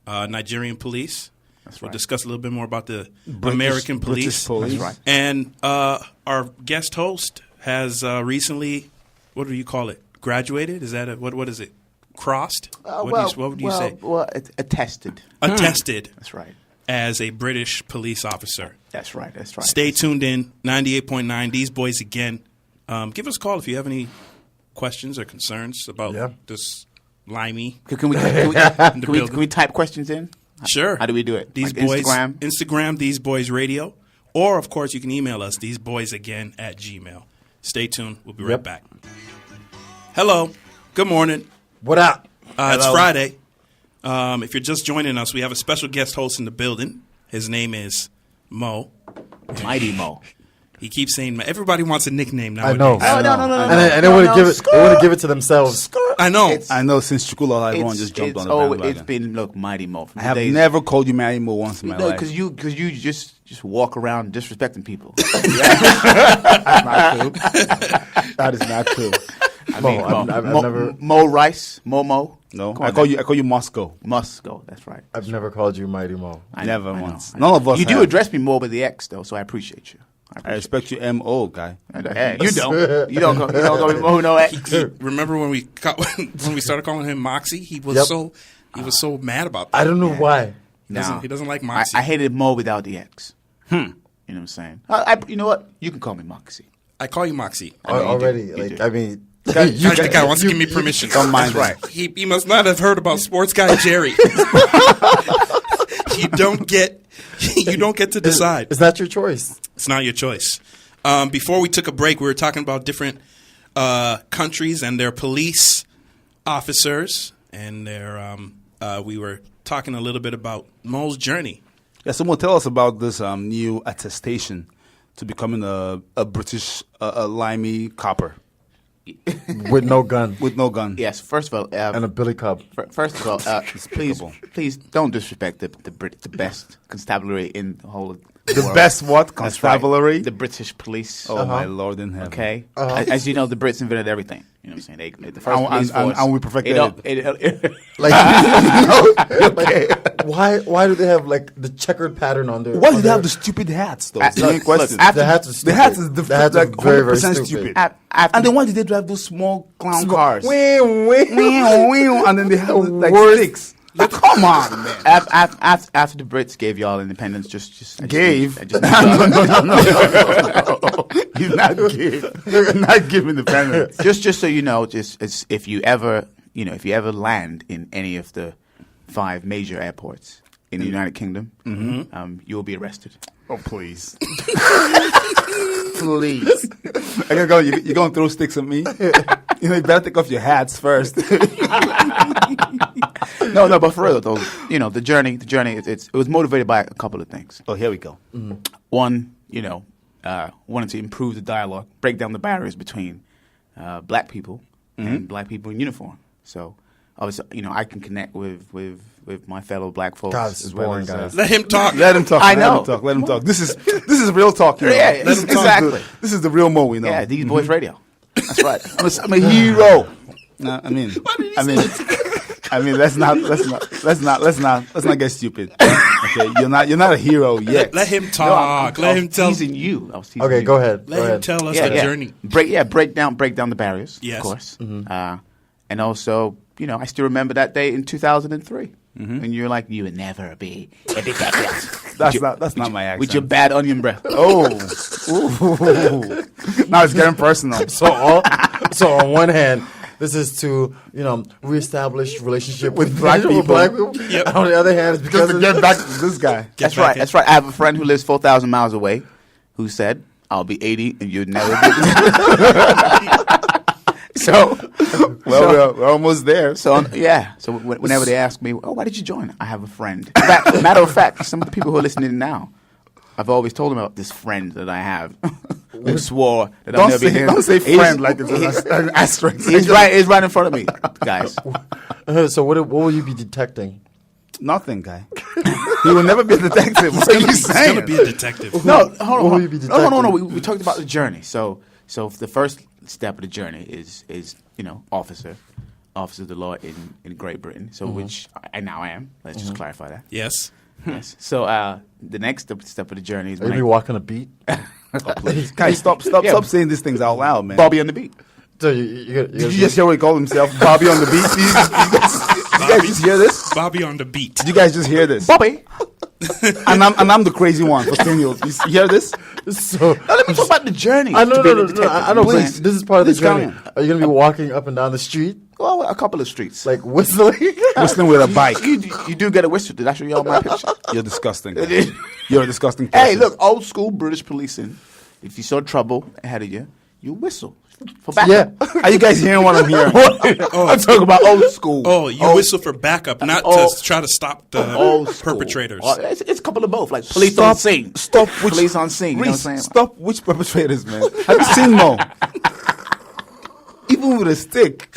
Nigerian police. That's We'll right. discuss a little bit more about the American police. British police. That's right. And our guest host has recently, what do you call it? Graduated? Is that what is it? Crossed? What would you say? Well, attested. Attested That's right. as a British police officer. That's right. Stay tuned in. 98.9. These boys again. Give us a call if you have any questions or concerns about this Limey. Can we type questions in? Sure. How do we do it? These Like boys, Instagram? These Boys Radio. Or, of course, you can email us, theseboysagain@gmail. Stay tuned. We'll be right back. Hello. Good morning. What up? It's Friday. If you're just joining us, we have a special guest host in the building. His name is Mo. Mighty Mo. He keeps saying, everybody wants a nickname I nowadays. know. No. And they wouldn't give it. They wouldn't give it to themselves. I know. I know since Chukula, everyone just jumped on the bandwagon. It's been Mighty Mo. I have never called you Mighty Mo once in my life. because you just walk around disrespecting people. That is not true. I mean, I've never. Mo Rice, Mo. No, Come I on call now. you Moscow. Must go. That's right. I've never called you Mighty Mo. I know, Never I know, once. I know. None of us You do have. address me more with the X though, so I appreciate you. I respect you, Mo guy. Hey, you don't. You don't go with Mo, no X. Remember when we started calling him Moxie? He was so mad about that. I don't know why. He doesn't like Moxie. I hated Mo without the X. You know what I'm saying? You know what? You can call me Moxie. I call you Moxie. Already, do. I mean, The guy wants to give me permission. Don't mind That's right. He must not have heard about sports guy Jerry. You don't get to decide. It's not your choice. It's not your choice. Before we took a break, we were talking about different countries and their police officers, and we were talking a little bit about Maux's journey. Yeah, someone tell us about this new attestation to becoming a British Limey copper With no gun. with no gun. Yes. First of all, And a billy club. first of all, please don't disrespect the best constabulary in the whole. The world. best what? That's right. Constabulary? The British police. Oh, my Lord in heaven. Okay. As you know, the Brits invented everything. You know what I'm saying? The first police force. And we perfected it. Like, okay. Why do they have like the checkered pattern on their? Why do on they have their- the stupid hats, though? Uh, It's the main look, question. after- The hats are The stupid. hats is The hats are like very, very 100% stupid. stupid. After, And then why did they drive those small clown cars? Wee, wee. And then they have like Worst. sticks. Come on, man. after the Brits gave y'all independence, Gave? I just No. He's not giving. Not giving independence. just so you know, if you ever land in any of the 5 major airports in the United Kingdom, you will be arrested. Oh, please. Please. You're going to throw sticks at me? You better take off your hats first. No, but for real though, the journey, it was motivated by a couple of things. Oh, here we go. One, wanted to improve the dialogue, break down the barriers between black people and black people in uniform. So, obviously, I can connect with my fellow black folks God, this is boring, guys. Let him talk. Let him talk. I know. Let him talk. This is real talk. You know? Yeah, This is- exactly. This is the real Mo we know. Yeah, these boys radio. That's right. I'm a hero. No, I mean, let's not get stupid. Okay, you're not a hero yet. Let him No, talk. Let him tell. teasing you. I was teasing Okay, you. go ahead. Let him tell us the journey. Break down the barriers. Yes. Of course. And also, I still remember that day in 2003 when you're like, you would never be a detective. That's not my accent. With your bad onion breath. Oh, ooh. Now it's getting personal. So on one hand, this is to reestablish relationship with black people. Yep. And on the other hand, it's because Just to get back to this guy. That's right. That's right. I have a friend who lives 4,000 miles away who said, I'll be 80 and you'd never be. So, we're almost there. So whenever they ask me, why did you join? I have a friend. Matter of fact, some of the people who are listening now, I've always told them about this friend that I have who swore that I'll never be him. Don't say friend like it's an asterisk. He's right in front of me, guys. So what will you be detecting? Nothing, guy. He will never be a detective. What are you He's saying? gonna be a detective. No, hold What will on. you be No. detecting? We talked about the journey. So the first step of the journey is officer of the law in Great Britain. So which I now am. Let's just clarify that. Yes. Yes. So the next step of the journey is Are you when gonna be walking a beat? Guys, stop saying these things out loud, man. Bobby on the beat. So you're Did you just hear what he called himself? Bobby on the beat? You guys just hear this? Bobby on the beat. Did you guys just hear this? Bobby. And I'm the crazy one for Staniels. You hear this? So Now let me talk about the journey. I know, to being a no. detective. I know. Please. Please, this is part of the Please come journey. in. Are you gonna be walking up and down the street Well, a couple of streets. like whistling? Whistling with a bike. You do get a whistle. Did I show you all my picture? You're disgusting. You're a disgusting person. Hey, look, old school British policing. If you saw trouble ahead of you, you whistle for Yeah. backup. Are you guys hearing what I'm hearing? I'm talking about old school. Oh, you whistle for backup, not to try to stop the Old school. perpetrators. It's a couple of both. Like police on scene. Stop which Police on scene. You know what I'm Reese, saying? stop which perpetrators, man. Have you seen Mo? Even with a stick.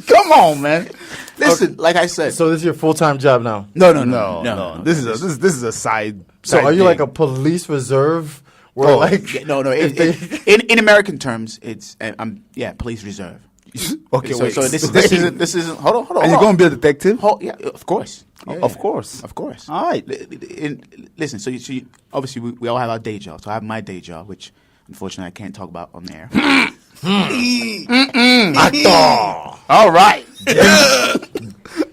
Come on, man. Listen, like I said. So this is your full-time job now. No. This is a side. So side are you gig. like a police reserve? Where Oh, like Yeah, no. if they- In American terms, it's police reserve. Okay, So, wait. so this isn't. Hold on. And you're going to be a detective? Yeah, of course. Yeah, Of course. Of course. All right. Listen, so you obviously we all have our day job. So I have my day job, which unfortunately I can't talk about on the air. All right.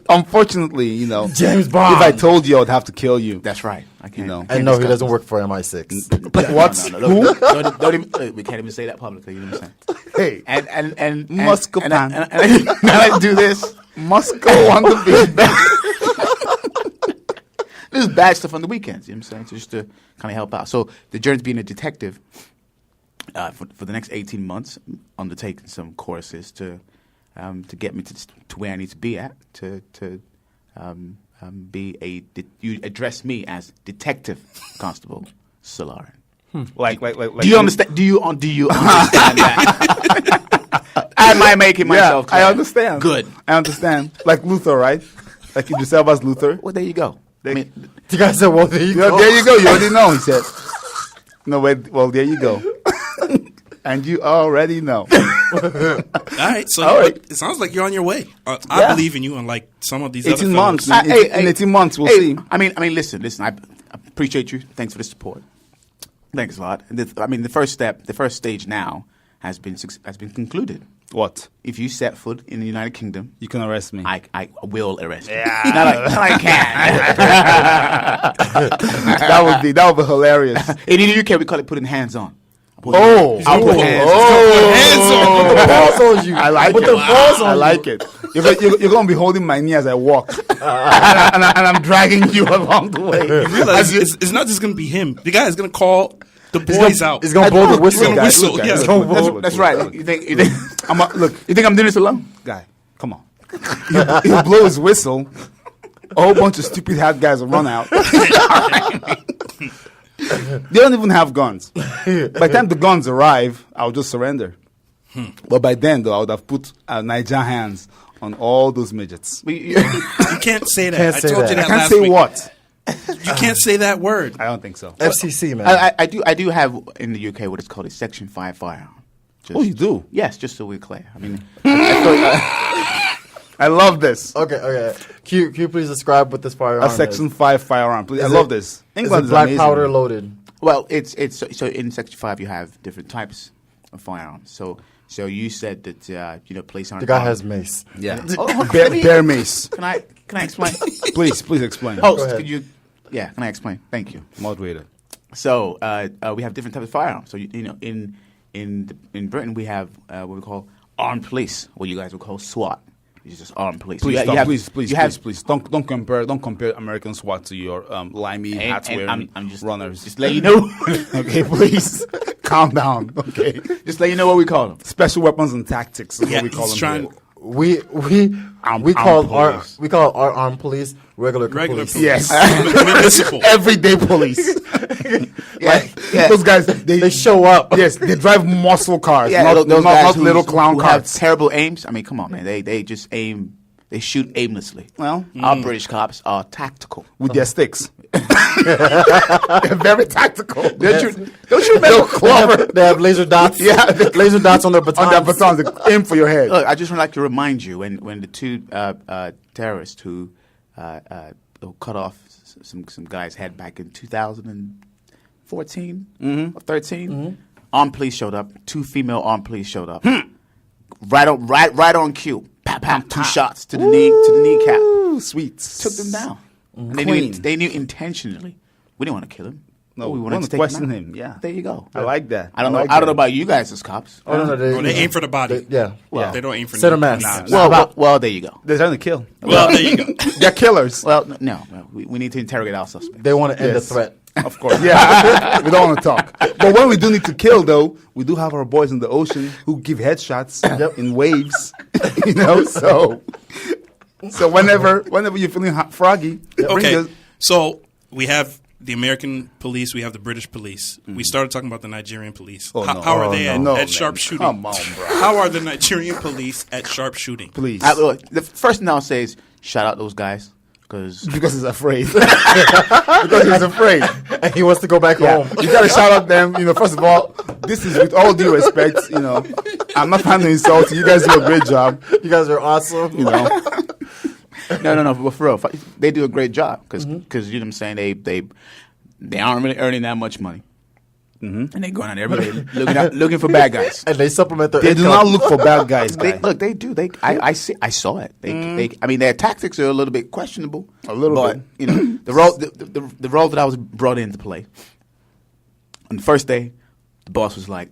Unfortunately, James Bond. if I told you, I'd have to kill you. That's right. I can't. And no, he doesn't work for MI6. What? No. Don't even, we can't even say that publicly. You know what I'm saying? Hey, And Muscopan. and I do this. Moscow on the beach. This is bad stuff on the weekends. You know what I'm saying? So just to kind of help out. So the journey to being a detective for the next 18 months, undertaking some courses to get me to where I need to be at to be you address me as Detective Constable Solaren. Like. Do you understand? Do you understand that? Am I making myself clear? I understand. Good. I understand. Like Luther, right? Like Idris Elba's Luther. Well, there you go. I mean, The guy said, well, there you Yeah, go. there you go. You already know, he said. No, wait. Well, there you go. And you already know. All right, so All right. it sounds like you're on your way. I Yeah. believe in you, unlike some of these 18 other months. fellows. In 18 months, we'll see. I mean, listen. I appreciate you. Thanks for the support. Thanks a lot. The first stage now has been concluded. What? If you set foot in the United Kingdom, You can arrest me. I will arrest you. Yeah. Not I can. that would be hilarious. In the UK, we call it putting hands on. I'll put hands on. Put the balls on you. I like Put it. the balls on I you. like it. You're going to be holding my knee as I walk. and I'm dragging you along the way. Realize it's not just going to be him. The guy is going to call the boys out. He's going to blow the whistle. gonna Guys, whistle, look, yeah. guys, That's- look, That's look, right. look. You think Look, you think I'm doing this alone? guy, come on. He'll blow his whistle. A whole bunch of stupid hat guys will run out. They don't even have guns. By the time the guns arrive, I'll just surrender. But by then, though, I would have put Niger hands on all those midgets. You can't say that. Can't I say told that. you I that can't last say week. what. You can't say that word. I don't think so. FCC, man. I do have in the UK what is called a Section 5 firearm. Oh, you do? Yes, just so we're clear. I mean, I love this. Okay. Can you please describe what this firearm A Section is? 5 firearm. Please. I Is love it- this. Is England it is black amazing. powder loaded? well, it's so in Section 5 you have different types of firearms. So you said that place on The guy has mace. Yeah. Oh, Bear mace. Can I explain? Please explain. Host, ahead. could you? Yeah, can I explain? Thank you. Moderator. So we have different types of firearms. So in Britain we have what we call armed police, what you guys would call SWAT, which is just armed police. Please, You stop. have- please. you have- Don't compare American SWAT to your limey hats and wearing I'm just runners. Just let you know. Okay, please calm down. Okay, Just let you know what we call them. special weapons and tactics is Yeah, what we call he's them. trying- here. We Armed call our police. armed police regular police. Yes, Municipal. everyday police. Yeah. Those guys, They show up. Yes, they drive muscle cars, Yeah, not, those not, guys not little clown who have cars. terrible aims. I mean, come on, man. They just aim. They shoot aimlessly. Well, Our British cops are tactical. with their sticks. They're very tactical. Don't you remember Clover? They have laser dots. Yeah. laser dots on their batons. On their batons, they aim for your head. Look, I just would like to remind you when the two terrorists who cut off some guy's head back in 2014 or 13, armed police showed up. Two female armed police showed up. Right on cue. Pap, pap, two shots to the kneecap. Ooh, sweet. Took them down. And Clean. they knew intentionally. We didn't want to kill him. No, we we wanted wanna to take question out. him, yeah. There you go. I like that. I don't know. like I don't know that. about you guys as cops. Oh, no, They aim for the body. yeah. Well, They don't aim for Center nothing. mass. Well, there you go. They're trying to kill. Well, there you go. They're killers. Well, no, we need to interrogate our suspects. They want to end Yes. the threat. Of course. Yeah. We don't want to talk. But when we do need to kill, though, we do have our boys in the ocean who give headshots in waves. So whenever you're feeling froggy, bring Okay, your- so we have the American police, we have the British police. We started talking about the Nigerian police. Oh, how no. how are Oh, they no. at Man, sharpshooting? come on, bro. How are the Nigerian police at sharpshooting? please. Look, the first thing I'll say is shout out those guys because Because he's afraid. Because he's afraid. And he wants to go back Yeah. home. You got to shout out them. First of all, this is with all due respect. I'm not trying to insult you. You guys do a great job. You guys are awesome. You know. No. But for real, they do a great job because you know what I'm saying. They aren't really earning that much money, and they going out every day looking for bad guys. And they supplement their They income. do not look for bad guys. They do. I saw it. I mean, their tactics are a little bit questionable. A little but, bit. You know, the role that I was brought in to play. On the first day, the boss was like,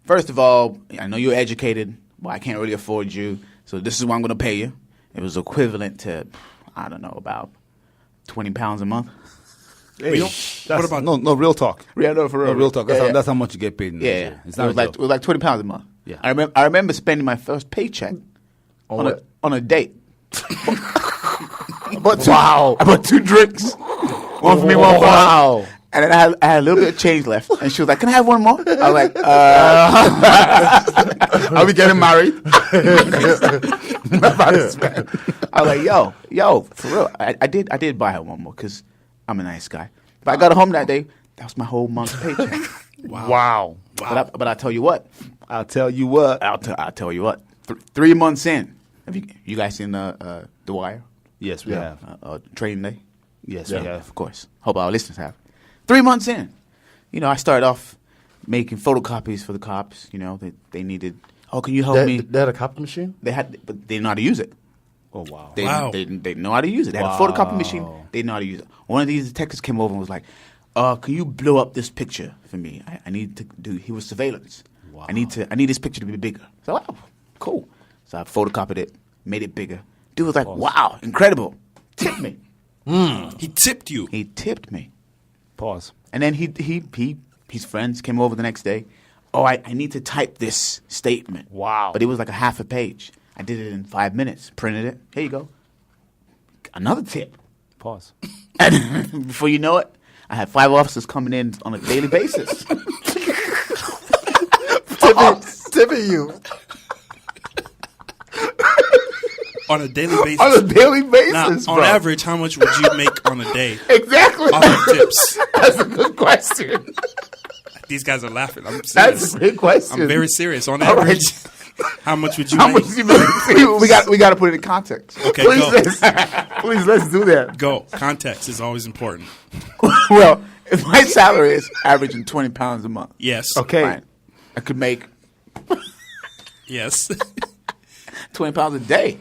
first of all, I know you're educated, but I can't really afford you, so this is what I'm going to pay you. It was equivalent to, I don't know, about £20 a month. Hey, What about no real talk? Yeah, no, for real. No, real talk. Yeah, That's how much you get paid in Yeah, Nigeria. It's it not was like £20 a month. Yeah. I remember spending my first paycheck on what? a date. I bought 2 drinks, one for me, one for her. Wow. And then I had a little bit of change left, and she was like, "Can I have one more?" I was like, Are we getting married? I was like, yo, for real. I did buy her one more because I'm a nice guy. But I got her home that day. That was my whole month's paycheck. Wow. But I tell you what. I'll tell you what. I'll tell you what. 3 months in, have you guys seen The Wire? Yes, we have. Training Day. Yes, Yeah, we have. of course. Hope our listeners have. 3 months in, you know, I started off making photocopies for the cops. You know, they needed. Oh, can you help me? They had a copy machine? They had, but they didn't know how to use it. Oh, wow. They Wow. they know how to use it. They had a photocopy machine. They didn't know how to use it. One of these detectives came over and was like, "Can you blow up this picture for me? I need to do." He was surveillance. Wow. I need this picture to be bigger. So, wow, cool. So I photocopied it, made it bigger. Dude was like, "Wow, incredible!" Tipped me. he tipped you? He tipped me. Pause. And then his friends came over the next day. Oh, I need to type this statement. Wow. But it was like a half a page. I did it in 5 minutes. Printed it. Here you go. Another tip. Pause. And before you know it, I had 5 officers coming in on a daily basis. Tipping you. On a daily basis. On a daily Now, basis, on bro. average, how much would you make on a day Exactly. off of tips? That's a good question. These guys are laughing. I'm serious. That's a great question. I'm very serious. On All right. average, how much would you How make? much you make? we got to put it in context. Okay, Please, go. let's do that. Go. Context is always important. Well, if my salary is averaging £20 a month, Yes. Okay. fine. I could make Yes. £20 a day.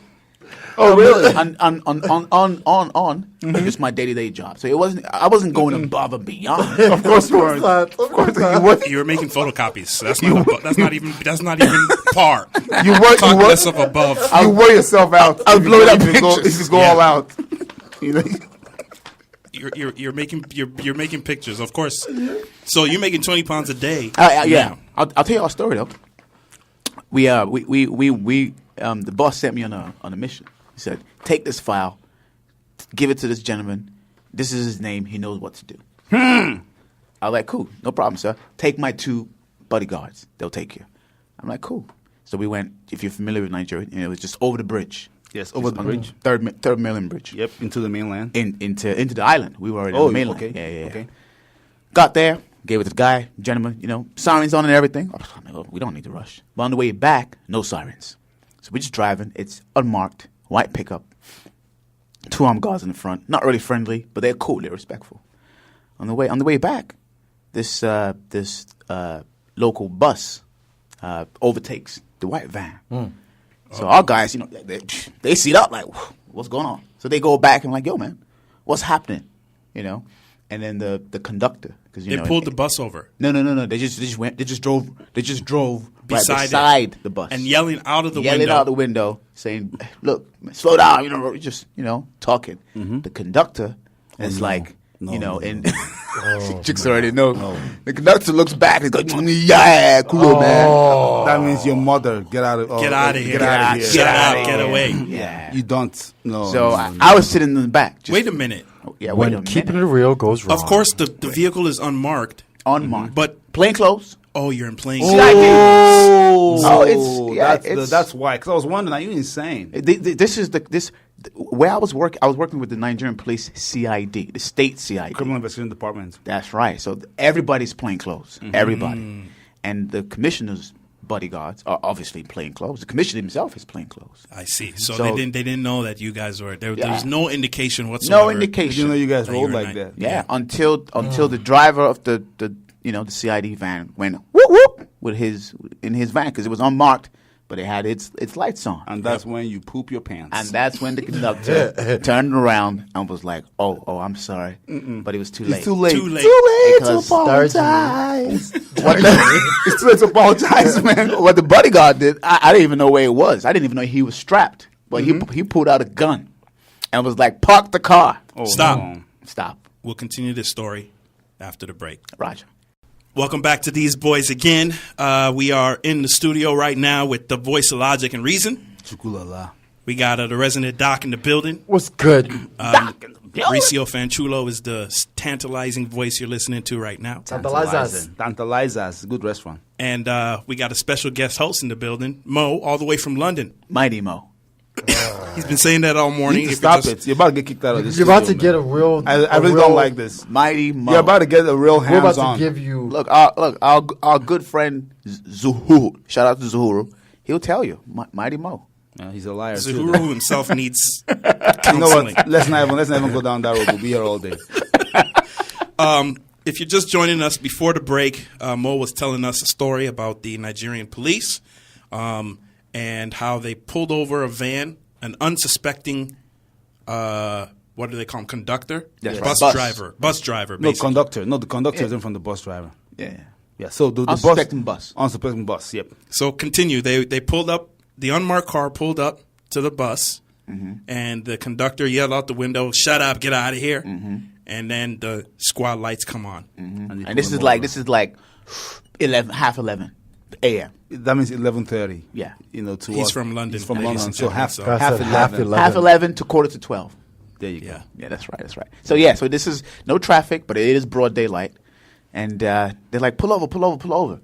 Oh, really? On just my day-to-day job. So I wasn't going above and beyond. Of course you weren't. Of course not. You were making photocopies. So that's not even par. You work. Talk less of above. You wear yourself out. I'll If you blow go- it up if you go- pictures. If you go Yeah. all out. You know? You're making pictures, of course. So you're making £20 a day. Yeah, I'll tell you our story though. The boss sent me on a mission. He said, "Take this file, give it to this gentleman. This is his name. He knows what to do." I was like, "Cool, no problem, sir. Take my 2 bodyguards. They'll take you." I'm like, "Cool." So we went. If you're familiar with Nigeria, it was just over the bridge. Yes, over the bridge. Third mainland bridge. Yep, into the mainland. Into the island. We were already on the mainland. okay. Yeah. Okay. Got there, gave it to the guy, gentleman, sirens on and everything. Oh, we don't need to rush. But on the way back, no sirens. So we're just driving. It's unmarked, white pickup. 2 armed guards in the front. Not really friendly, but they're cool. They're respectful. On the way back, this local bus overtakes the white van. So our guys, they seat up like, what's going on? So they go back and like, yo, man, what's happening? And then the conductor, because They pulled the bus over. No. They just drove Beside right beside the bus and yelling out of the yelling window. out the window, saying, "Look, man, slow down!" Just talking. The conductor is like, and chicks already know. The conductor looks back and goes, "Yeah, cool, man." That means your mother. Get out of here. Get out of here. Get out of Get here. away. Yeah. You don't. No. So no. I was sitting in the back. Just, Wait a minute. Yeah, wait a When keeping it minute. real goes wrong. Of course, the vehicle is unmarked. Unmarked, But plain clothes. oh, you're in plain That's why. Because I was wondering, are you insane? This is where I was working. I was working with the Nigerian Police CID, the state CID. Criminal Investigation Department. That's right. So everybody's plain clothes. Everybody. And the commissioners bodyguards are obviously plain clothes. The commissioner himself is plain clothes. I see. So, So- they didn't know that you guys were there. There Yeah. was no indication whatsoever. No Did you indication. know you guys That rolled you're like not- that? Yeah, until the driver of the CID van went whoop whoop with his van because it was unmarked, but it had its lights on. And that's when you poop your pants. And that's when the conductor turned around and was like, "Oh, I'm sorry," but it was too late. it's too late. Too late. to Because- apologize. It's too late to apologize, man. What the bodyguard did, I didn't even know where it was. I didn't even know he was strapped. But he pulled out a gun and was like, "Park the car." Oh, Stop. no. Stop. We'll continue this story after the break. Roger. Welcome back to These Boys again. We are in the studio right now with the voice of logic and reason. Chukulala. We got the resident doc in the building. What's good? Mauricio Fanchulo is the tantalizing voice you're listening to right now. Tantalizas. Good restaurant. And we got a special guest host in the building, Mo, all the way from London. Mighty Mo. He's been saying that all You morning. need to If stop just- it. You're about to get kicked out of this You're about to studio, get man. a real. I really don't like this. Mighty Mo. You're about to get a real We're about hands-on. to give you. Look, our good friend Zuhuru. Shout out to Zuhuru. He'll tell you, Mighty Mo. He's a liar, too. Zuhuru himself needs You know counseling. what? Let's not even go down that road. We'll be here all day. If you're just joining us before the break, Mo was telling us a story about the Nigerian police and how they pulled over a van, an unsuspecting, what do they call him, conductor? That's right. Bus Bus. driver. Bus driver, No, basically. conductor. No, the conductor isn't from the bus driver. Yeah. Yeah, so the Unsuspecting bus. Unsuspecting bus, yep. So continue. They pulled up, the unmarked car pulled up to the bus, and the conductor yelled out the window, "Shut up, get out of here." And then the squad lights come on. And this is like 11 a.m. That means 11:30. Yeah. You know, to He's us. from London, He's from ladies London. and So gentlemen, half so- I half said 11. Half 11 to quarter to 12. There you go. Yeah. Yeah, that's right. So this is no traffic, but it is broad daylight. And they're like, pull over.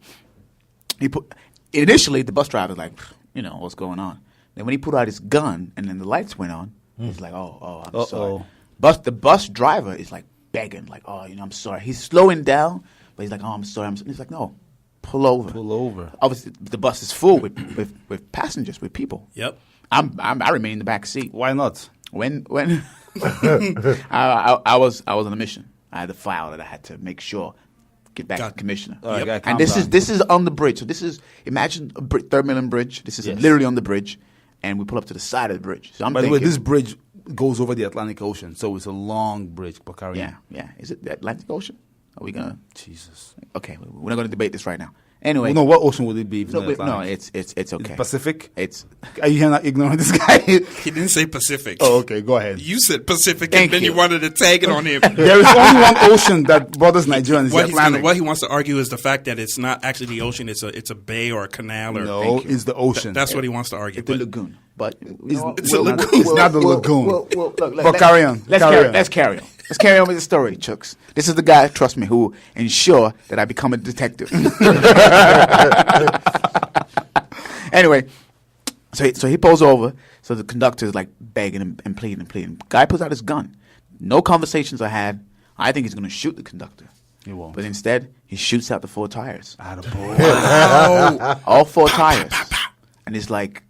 Initially, the bus driver's like, what's going on? Then when he pulled out his gun and then the lights went on, he's like, oh, I'm sorry. The bus driver is like begging, like, I'm sorry. He's slowing down, but he's like, I'm sorry. He's like, no, pull over. Pull over. Obviously, the bus is full with passengers, with people. Yep. I remain in the back seat. Why not? When I was on a mission. I had a file that I had to make sure get back to the commissioner. All right, gotta calm And this down. is on the bridge. So this is, imagine a Third Mainland Bridge. This is Yes. literally on the bridge, and we pull up to the side of the bridge. So I'm By the thinking, way, this bridge goes over the Atlantic Ocean, so it's a long bridge. But carry on. yeah. Is it the Atlantic Ocean? Are we gonna? Jesus. Okay, we're not gonna debate this right now. Anyway, No, what ocean would it be? If no, it's not no, Atlantic? it's okay. Pacific. It's Are you not ignoring this guy? He didn't say Pacific. Oh, okay. Go ahead. You said Pacific, Thank and then you you. wanted to tag it on him. There is only one ocean that borders Nigeria, and it's the Atlantic. What he wants to argue is the fact that it's not actually the ocean; it's a bay or a canal. Or No, it's the ocean. That's what he wants to argue. it's the But lagoon, but It's a lagoon. It's not the lagoon. But carry on. Let's carry on. Let's carry on with the story, Chooks. This is the guy, trust me, who ensure that I become a detective. Anyway, so he pulls over. So the conductor is like begging and pleading. Guy pulls out his gun. No conversations are had. I think he's going to shoot the conductor. He won't. But instead, he shoots out the 4 tires. Attaboy. All 4 tires. And he's like,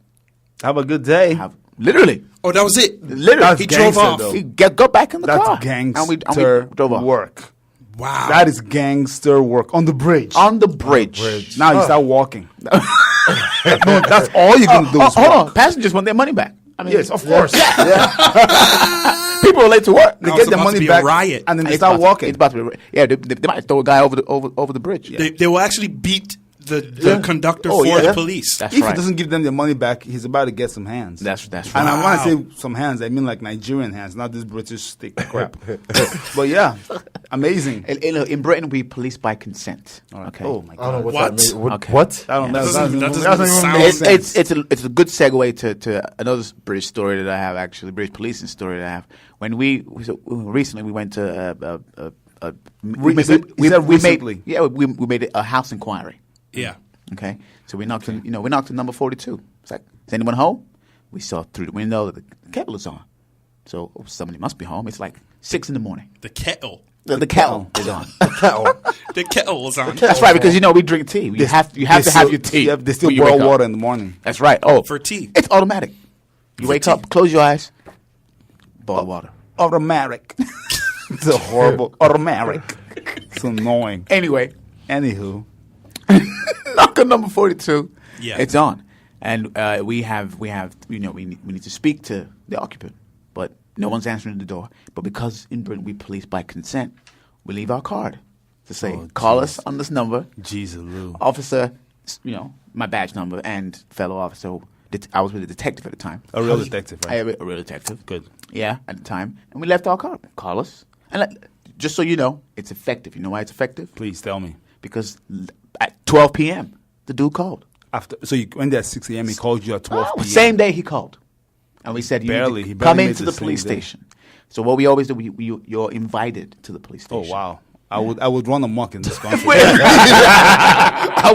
Have a good day. literally. oh, that was it. Literally. That's He drove gangster, off. though. He got back in the car. That's gangster And we drove off. work. Wow. That is gangster work on the bridge. On the bridge. Now you start walking. No, that's all you're gonna do is Hold walk. on. Passengers want their money back. I mean, Yes, of course. people are late to work. They Now get it's their about to money be a back, riot. and then they It's start about to- walking. It's about to be, yeah, they might throw a guy over the bridge. They will actually beat the conductor Oh, for yeah. the police. That's If right. he doesn't give them their money back, he's about to get some hands. That's right. And when I Wow. say some hands, I mean like Nigerian hands, not this British stick crap. But yeah, amazing. In Britain, we police by consent. Okay. Oh my I don't know god. what, What? that means. Okay. What? I don't know. That doesn't even sound- make It's- sense. It's a good segue to another British story that I have, actually, British policing story that I have. When recently we went to we recently? made a house inquiry. Yeah. Okay, so we knocked on number 42. It's like, is anyone home? We saw through the window that the kettle is on. So somebody must be home. It's like 6 in the morning. The kettle. The kettle is on. The kettle was on. That's right, because we drink tea. You have to have your tea. Yeah, they still when you boil wake up. water in the morning. That's right. Oh, For tea. it's automatic. You wake up, close your eyes, boil water. Automatic. It's a horrible automatic. It's annoying. Anyway, Anywho, knocker number 42. Yeah. It's on, and we need to speak to the occupant, but no one's answering the door. But because in Britain we police by consent, we leave our card to say, call us on this number. Jesus, Lou. Officer, my badge number and fellow officer. I was with a detective at the time. A real detective, right? A real detective. Good. Yeah, at the time. And we left our card. Call us. And just so you know, it's effective. You know why it's effective? Please tell me. Because at 12 p.m., the dude called. So you went there at 6 a.m. He called you at 12 p.m. Same day he called. And we said, He you need barely to made come into the the police same day. station. So what we always do, you're invited to the police Oh station. wow! I would run amok in this country. I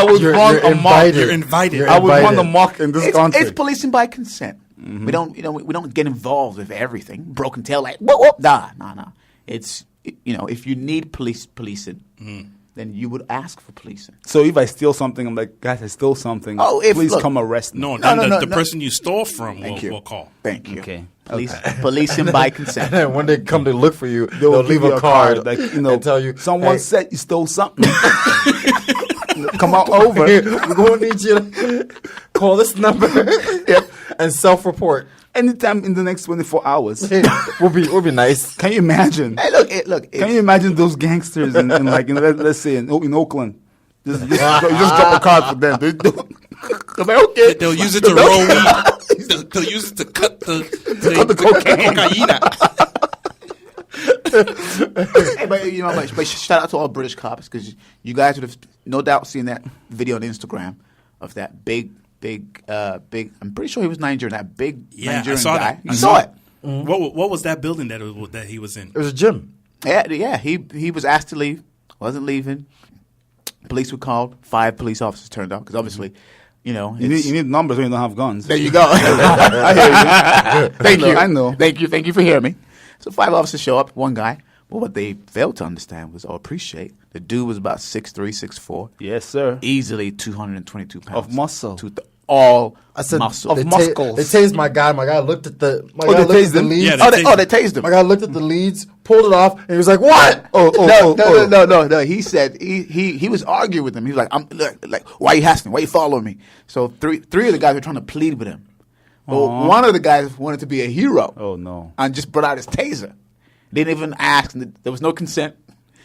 would You're run amok. invited. You're invited. You're I would run invited. amok in this country. It's policing by consent. We don't get involved with everything. Broken tail light. Whoop, whoop. Nah. It's if you need policing, then you would ask for policing. So if I steal something, I'm like, guys, I stole something. Please come arrest me. No, the person you stole from will call. Thank you. Okay. Policing by consent. And when they come to look for you, They'll they'll give leave you a card, like and tell you, someone hey, said you stole something. Come on over. we're going to need you to call this number and self-report. Anytime in the next 24 hours. Would be nice. Can you imagine? Hey, look. Can you imagine those gangsters let's say in Oakland? Just drop a card for them. I'm like, okay. They'll use it to roll weed. They'll use it to cut the cocaine. Hey, but shout out to all British cops, because you guys would have no doubt seen that video on Instagram of that big. I'm pretty sure he was Nigerian. That big Nigerian I saw guy. that. You saw it. What was that building that he was in? It was a gym. Yeah. He was asked to leave. Wasn't leaving. Police were called. 5 police officers turned up because obviously, you need numbers when you don't have guns. There you go. I hear you. Thank you. I know. Thank you for hearing me. So 5 officers show up. One guy. Well, what they failed to understand was, or appreciate, the dude was about 6'3", 6'4". Yes, sir. Easily 222 pounds Of muscle. All I said, muscle. Of muscles. They tased my guy. My guy looked at the. My Oh, guy they looked at tased the him? leads. Yeah, They tased him. My guy looked at the leads, pulled it off, and he was like, "What?" No. He said he was arguing with him. He was like, "I'm like, why you hassling? Why you following me?" So three of the guys were trying to plead with him. But one of the guys wanted to be a hero. Oh no! And just brought out his taser. Didn't even ask. There was no consent.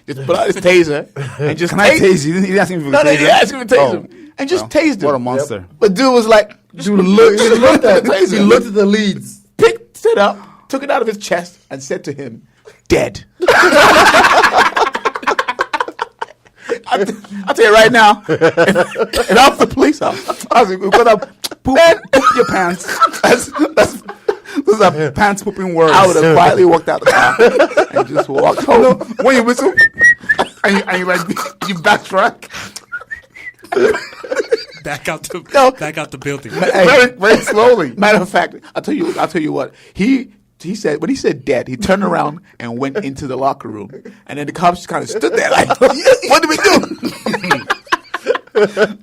Just brought out his taser and just Can I tase you? You didn't ask him for No, taser. he asked him to tase him and just tased him. What a monster! But dude was like, He looked at the taser. He looked at the leads. Picked it up, took it out of his chest, and said to him, "Dead." I'll tell you right now, if I was the police officer, I was going to poop your pants. Those are pants pooping words. I would have quietly walked out the car and just walked home. When you whistle, and you backtrack. Back out the building. Very, very slowly. Matter of fact, I'll tell you what. He said, when he said dead, he turned around and went into the locker room. And then the cops just kind of stood there like, what do we do?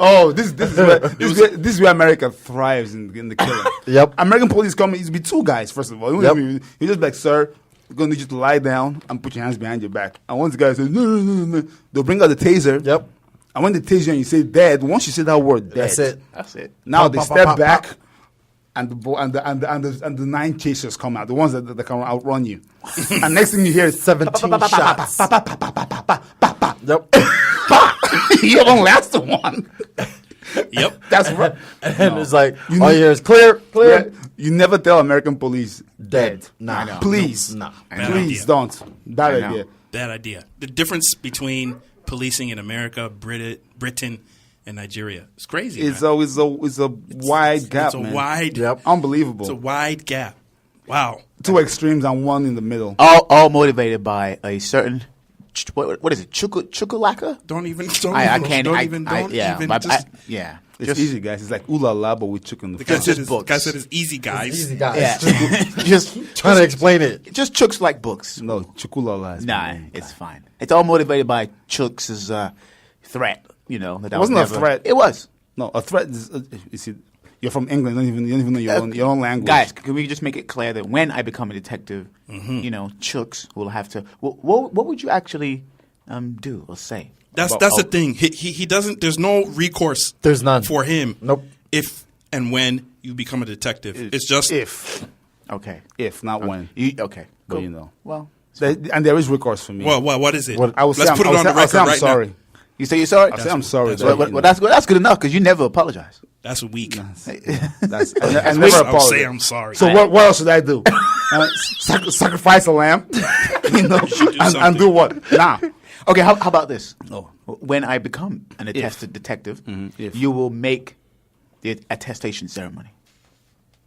Oh, this is where America thrives in the killing. Yep. American police come, it be 2 guys, first of all. You just like, sir, we're going to need you to lie down and put your hands behind your back. And once the guy says, no, they'll bring out the taser. Yep. And when they tase you and you say dead, once you say that word, dead. That's it. Now Pop, they pop, step pop, back. pop. And the 9 chasers come out, the ones that can outrun you. And next thing you hear is 17 shots. Yep. You haven't lasted one. Yep. That's right. And it's like, all you hear is clear. Yeah, you never tell American police Dead. Nah. Please. Nah. Bad Please idea. don't. Bad I know. idea. Bad idea. The difference between policing in America, Britain, and Nigeria is crazy. It's man. a wide gap, It's a man. wide. Yep. Unbelievable. It's a wide gap. Wow. 2 extremes and 1 in the middle. All motivated by a certain what is it? Chukulaka? Don't even. I can't. Don't I, even. I, Don't yeah, even. but Just, yeah. It's Just- easy, guys. It's like ooh la la, but with chicken. the guy said, just it's, books. guy said it's easy, guys. Easy guys. Yeah. just Trying to explain it. just chooks like books. No, chukulala. is Nah, my name. it's fine. It's all motivated by Chooks' threat. You know, that It wasn't a never- threat. It was. No, a threat is. You see, you're from England. You don't even know your own language. Guys, can we just make it clear that when I become a detective, you know, Chooks will have to. What would you actually do or say? That's the thing. He doesn't. There's no recourse. There's none. For him. Nope. If and when you become a detective, it's just if, Okay. not when. Okay. But Cool. you know. Well, And there is recourse for me. well, what is it? I will say Let's put it on the record I'm right sorry. now. you say you're sorry. I'll say I'm sorry. that's that, Well, you know, that's good enough because you never apologize. That's weak. that's I I'll never say apologize. I'm sorry. So what else should I do? Sacrifice a lamb, you know, and something. do what? Nah. Okay. How about this? Oh. When I become an attested detective, If. you will make the attestation ceremony.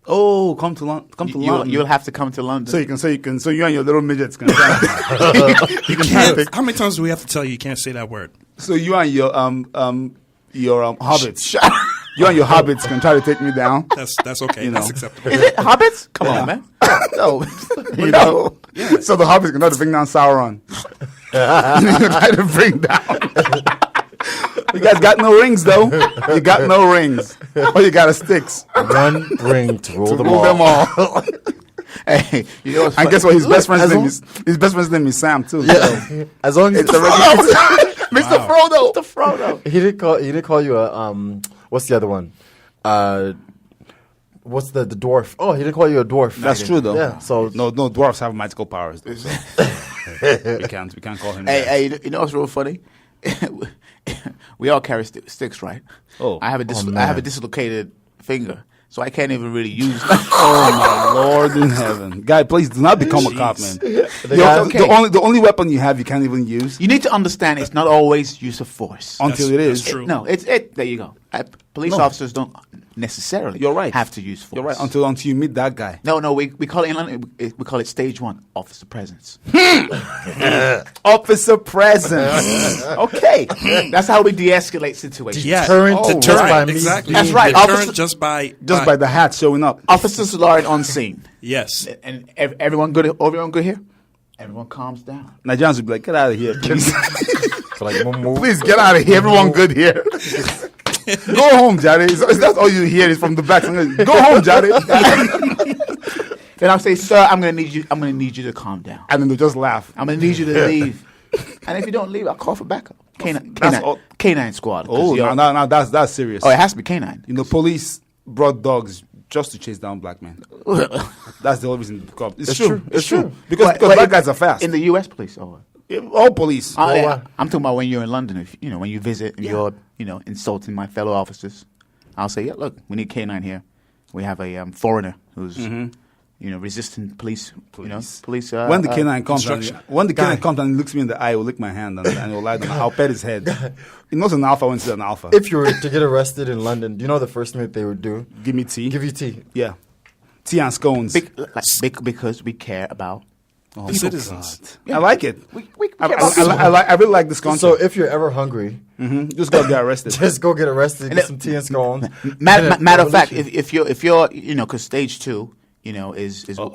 Oh, come to London. You'll have to come to London. So you and your little midgets can. you can pick. How many times do we have to tell you you can't say that word? So you and your hobbits. You and your hobbits can try to take me down. That's okay. You know. That's acceptable. Is it hobbits? Come on, man. No, You know? So the hobbits can try to bring down Sauron. You try to bring down. You guys got no rings though. You got no rings. All you got is sticks. One ring to rule To them rule all. them all. Hey, you know what's And funny? guess what? His best friend's as name long- is Sam too. So. Yeah. As long as It's a Mr. Frodo. Mr. Frodo. he didn't call you a what's the other one? What's the dwarf? Oh, he didn't call you a dwarf. That's true though. Yeah. So no dwarfs have magical powers. Though, so. we can't call him. that. Hey, you know what's real funny? We all carry sticks, right? Oh. I have man. I have a dislocated finger, so I can't even really use. Oh my Lord in heaven, guy! Please do not become a cop, man. The only weapon you have, you can't even use You need to understand it's not always use of force. until it is. That's true. No, it's it. There you go. Police No. officers don't necessarily. You're right. Have to use force. You're right. Until you meet that guy. No, we call it in London. We call it stage 1, officer presence. Officer presence. Okay, that's how we de-escalate situations. Yeah. Deterrent Oh, just right. by me. Exactly. That's right. Deterrent Officer- just by Just by the hat showing up. Officers are on scene, yes. and everyone good. Everyone good here. Everyone calms down. Nigerians would be like, "Get out of here, please! Like, move. Please get out of here. Everyone good here. Go home, Jare. Is that all you hear is from the back? Go home, Jare." Then I'll say, "Sir, I'm gonna need you. I'm gonna need you to calm down. And then they'll just laugh. I'm gonna need you to leave. And if you don't leave, I'll call for backup. That's all- Canine squad. 'cause Oh, you're- now that's serious. oh, it has to be canine. You know, police brought dogs just to chase down black men. That's the only reason. It's true. It's true. Because black guys are fast. in the U.S. police. Oh, All police. I'm talking about when you're in London. If you know when you visit and you're insulting my fellow officers, I'll say, yeah, look, we need canine here. We have a foreigner who's resisting police. Police. When the canine comes, instruction. and he looks me in the eye, he'll lick my hand and he'll lie down. I'll pet his head. He knows an alpha when he's an alpha. If you were to get arrested in London, do you know the first thing that they would do? Give me tea. Give you tea. Yeah, tea and scones. because we care about Oh, The citizens. God. I like it. we I care about I really like this concept. So if you're ever hungry, Just go get arrested. just go get arrested, get some tea and scones. Matter of fact, if you're because stage 2 is what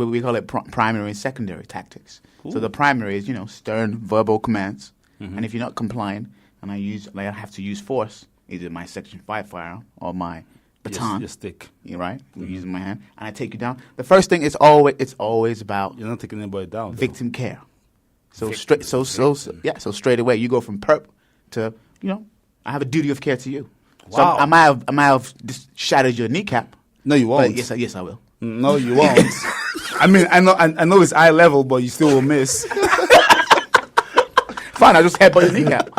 we call it primary and secondary tactics. So the primary is stern verbal commands, and if you're not complying, and I have to use force, either my Section 5 firearm or my baton. Your stick. You're right. Using my hand, and I take you down. The first thing is always about You're not taking anybody down. though. victim care. So straight away you go from perp to I have a duty of care to you. So Wow. I might have just shattered your kneecap. No, you won't. But yes, I will. No, you won't. I mean, I know it's eye level, but you still will miss. Fine, I'll just headbutt your kneecap.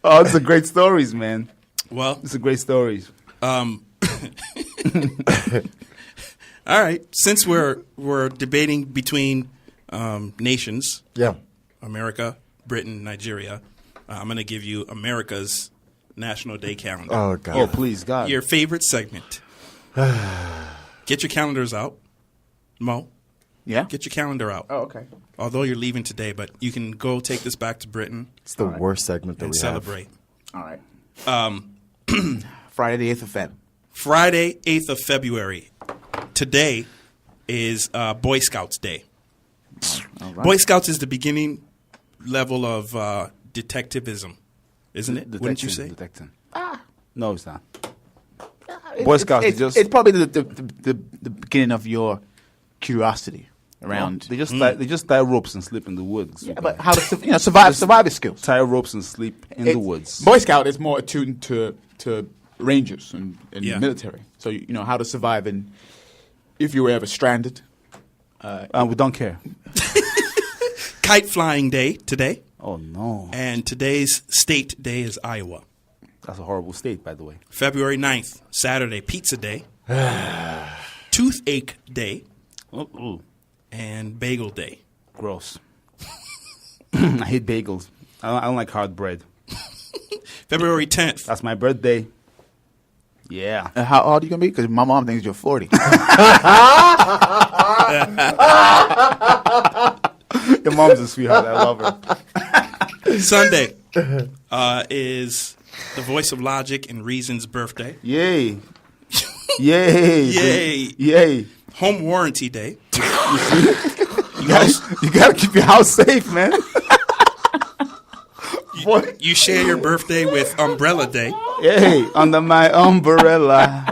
Oh, it's a great stories, man. Well, It's a great stories. all right. Since we're debating between nations, Yeah. America, Britain, Nigeria, I'm going to give you America's National Day calendar. Oh God. Oh, please, God. Your favorite segment. Get your calendars out, Mo. Yeah? Get your calendar out. Oh, okay. Although you're leaving today, but you can go take this back to Britain It's the worst segment that and we celebrate. All right. Friday the 8th of Feb. Friday, 8th of February. Today is Boy Scouts Day. All right. Boy Scouts is the beginning level of detectivism, isn't it? Wouldn't you say? Detecting. No, it's not. Boy Scouts is just it's probably the beginning of your curiosity around. they just tie ropes and sleep in the woods. Yeah, but how to survival skills. Tie ropes and sleep in the woods. Boy Scout is more attuned to rangers and Yeah. military. So you know how to survive, and if you were ever stranded. We don't care. Kite Flying Day today, Oh no, and today's state day is Iowa. that's a horrible state, by the way. February 9th, Saturday, Pizza Day, Toothache Day, Ooh, and Bagel Day. gross. I hate bagels. I don't like hard bread. February 10th, That's my birthday. Yeah. How old are you gonna be? Because my mom thinks you're 40. Your mom's a sweetheart. I love her. Sunday is the Voice of Logic and Reason's birthday. Yay. Yay. Yay. Yay. Home Warranty Day. You gotta keep your house safe, man. You share your birthday with Umbrella Day. Hey, under my umbrella.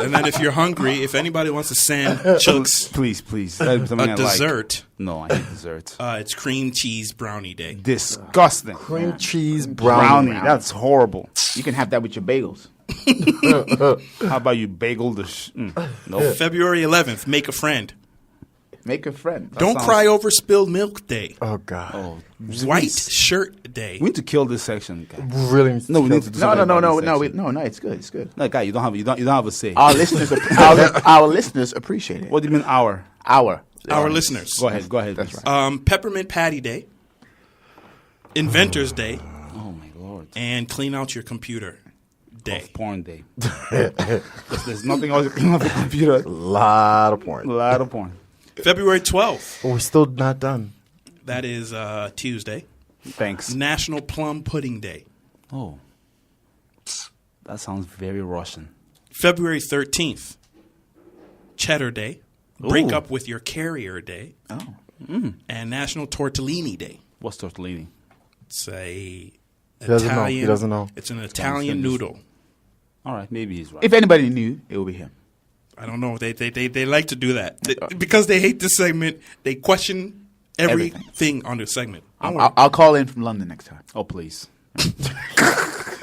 And then if you're hungry, if anybody wants to send Chooks Please. That is something a I dessert, Like. No, I hate dessert. it's cream cheese brownie day. Disgusting. Cream cheese Brownie. brownie. That's horrible. You can have that with your bagels. How about you bagel no. February 11th, Make a Friend. Make a friend. Don't sounds- cry over spilled milk day. Oh God. Oh, White shirt day. we need to kill this section, guy. Really? Need to No, we kill need to do No, something about this no. section. It's good. It's good. No, guy, you don't have a say. Our listeners, our listeners appreciate it. What do you mean our? Our listeners. Go ahead. That's please. right. Peppermint Patty Day. Inventors Day. Oh my lord. And Clean Out Your Computer Day. Of porn day. 'Cause there's nothing else you can on the computer. Lot of porn. A lot of porn. February 12th. But we're still not done. That is Tuesday. Thanks. National Plum Pudding Day. Oh. That sounds very Russian. February 13th. Cheddar Day. Break Ooh. Up with Your Carrier Day. Oh. And National Tortellini Day. What's tortellini? It's a doesn't know. Italian. He doesn't know. It's an Italian finished. noodle. All right, maybe he's right. If anybody knew, it would be him. I don't know. They like to do that. Because they hate this segment, they question everything on the segment. Don't worry. I'll call in from London next time. Oh, please.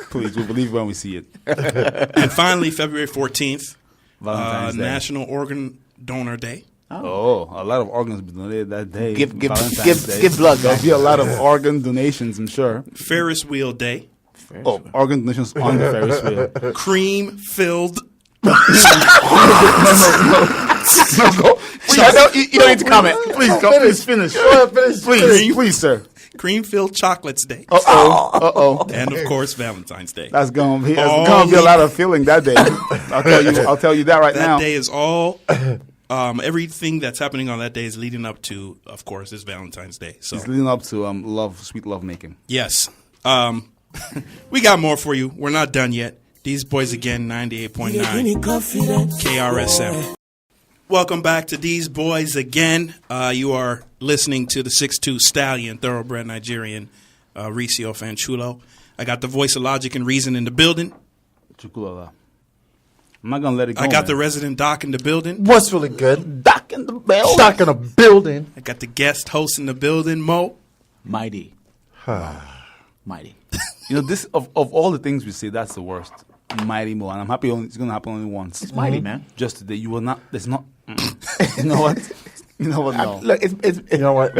Please, we'll believe when we see it. And finally, February 14th, Valentine's Day. National Organ Donor Day. Oh, a lot of organs be donated that day. Give Valentine's Day. give blood, There'll guys. be a lot of organ donations, I'm sure. Ferris Wheel Day. Oh, organ donations on the Ferris wheel. Cream-filled. You don't need to comment. Please finish. Please, sir. Cream-filled chocolates day. Uh-oh. And, of course, Valentine's Day. That's gonna be Oh, a lot of feeling that day. I'll tell you that right That now. day is all... everything that's happening on that day is leading up to, of course, this Valentine's Day. So, It's leading up to sweet love making. yes. We got more for you. We're not done yet. These boys again, 98.9 KRSM. Welcome back to These Boys Again. You are listening to the 6'2 Stallion, thoroughbred Nigerian, Ricio Fanchulo. I got the Voice of Logic and Reason in the building. Chukulala. I'm not gonna let it go. I got man. the resident doc in the building. What's really good? Doc in the bell. Stuck in a building. I got the guest host in the building, Mo. Mighty. Mighty. You know, this of all the things we say, that's the worst. Mighty Mo, and I'm happy it's gonna happen only once. It's mighty, man. Just today, you will not. There's not. You know what? You know what? No. Look, it's You know what?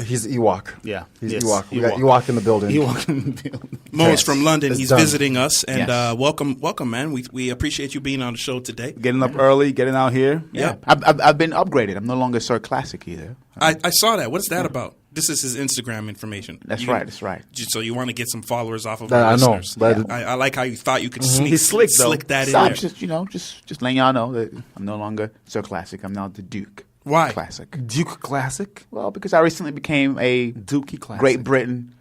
He's Ewok. Yeah. He's Yes, Ewok. We got Ewok in the building. Ewok in the building. Mo's from London. It's He's done. visiting us, and Yes. welcome, man. We appreciate you being on the show today. Getting up early, getting out here. Yeah, I've been upgraded. I'm no longer Sir Classic either. I saw that. What's that about? This is his Instagram information. That's right. That's right. So you want to get some followers off of That our I know, listeners. but- I like how you thought you could He's slick, though. slick that in So I'm there. just letting y'all know that I'm no longer Sir Classic. I'm now the Duke. Why? Classic. Duke Classic? Well, because I recently became a Dookie Classic. Great Britain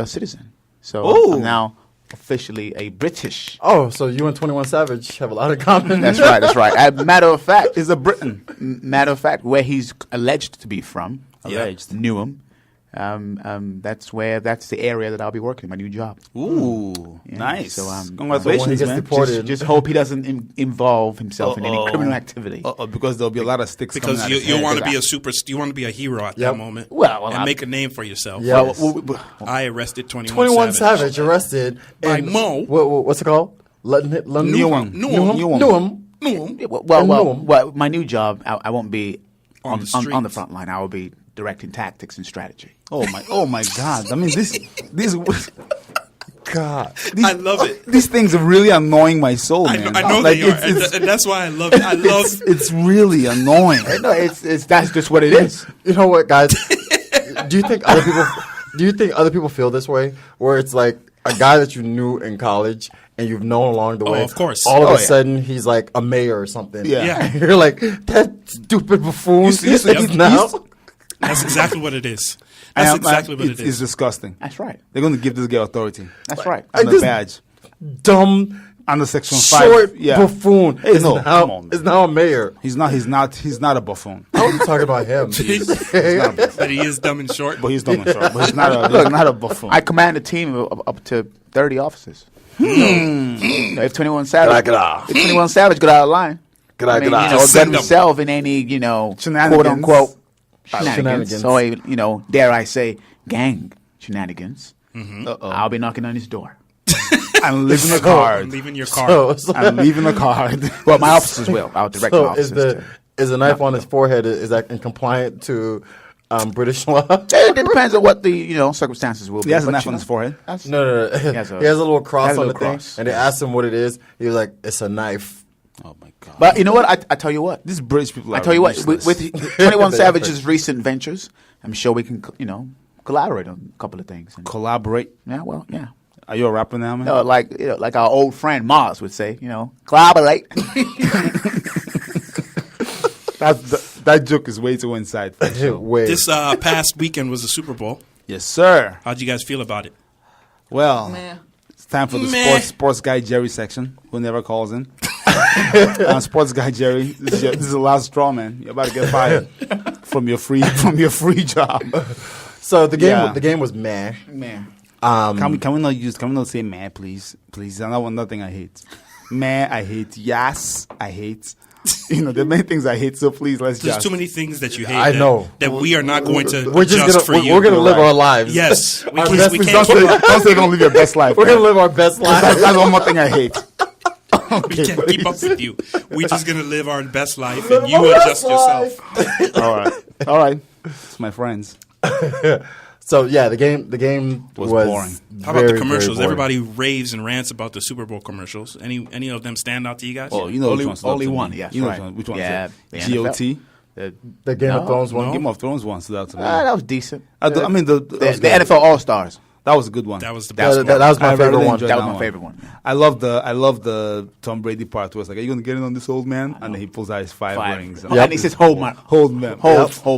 citizen. So Oh. I'm now officially a British. Oh, so you and 21 Savage have a lot of common. That's right. That's right. Matter of fact, He's a Briton. matter of fact, where he's alleged to be from, Alleged. Newham. That's the area that I'll be working. My new job. Ooh, Yeah, nice. so, Congratulations, so when he gets man. deported- Just hope he doesn't involve himself in any Uh-oh. criminal activity. Because there'll be a lot of sticks Because coming out you his want head. to be a you want to be a hero at Yep. that moment. Well, and I'm- make a name for yourself. Yeah. I arrested 21, 21 Savage. Savage arrested By in Maux. What's it called? London Newham. Newham. Well, my new job, I won't be On the on the streets. front line. I will be directing tactics and strategy. Oh my God! I mean, this, God, I love it. These things are really annoying my soul, I man. know Like, they are, and that's why I love it. I love. it's really annoying. No, it's that's just what it is. You know what, guys? Do you think other people feel this way? Where it's like a guy that you knew in college and you've known along the way. of course. All of Oh, a yeah. sudden, he's like a mayor or something. Yeah. Yeah. You're like, that stupid buffoon. You see- He's you- now. That's exactly what it is. That's exactly what it It's is. disgusting. That's right. They're going to give this guy authority That's right. and a this- badge Dumb, under Section 5. short Yeah. buffoon Hey, is, no, now, come on, man. is now a mayor. He's not a buffoon. I wasn't talking about him. That he is dumb and short. But he's dumb and short. But he's not a buffoon. I command a team of up to 30 officers. If 21 Savage, if 21 Savage got out of line, I mean, Just got send 'em. himself in any, Shenanigans. quote unquote Shenanigans. So dare I say, gang shenanigans. Uh-oh. I'll be knocking on his door. I'm leaving a I'm card. leaving your car. So, I'm leaving a card. Well, my officers will. I'll direct my so officers. is the knife on his forehead, is that compliant to British law? It depends on what the circumstances will be. He has a but, knife you on know, his forehead. that's- No. He has a little cross has a on the little thing, cross. and they asked him what it is. He was like, "It's a knife." Oh my God! But you know what? I tell you what. These British people. I tell you what. useless. With 21 Savage's recent ventures, I'm sure we can collaborate on a couple of things. And, collaborate. yeah. Well. Yeah. Are you a rapper now, man? Like our old friend Maux would say, collaborate. That joke is way too inside. For sure. Wait, This past weekend was the Super Bowl. Yes, sir. How'd you guys feel about it? Well, it's time for the Meh. sports guy Jerry section, who never calls in. Sports guy Jerry, this is the last straw, man. You're about to get fired from your free job. so the game Yeah. the game was meh. Man. Can we not say man, please? Please, I know nothing I hate. Man, I hate. Yes, I hate. There are many things I hate, so please let's There's just. too many things that you hate. I know. that we are not going to We're just adjust gonna for you. we're gonna live Right. our lives. Yes, we Our can't. best We Please can't. don't say don't live your best life. We're man. gonna live our best life. That's one more thing I hate. We can't keep up with you. We're just gonna live our best life, and you adjust yourself. All right. It's my friends. So yeah, the game Was was boring. How about the very, commercials? very boring. Everybody raves and rants about the Super Bowl commercials. Any of them stand out to you guys? Oh, you know Only- which one's stood out only to one, me. yes, You know right. which one? Yeah, the GOT. The Game of No, Thrones one. Game of Thrones one stood out to me. That was decent. I mean, the NFL All Stars. That was a good one. That was the That, best. that, that was my I really favorite one. enjoyed That was my favorite one. I love the Tom Brady part where it's like, are you gonna get in on this old man? And then he pulls out his five rings. Yep. And he says, "Hold my man. hold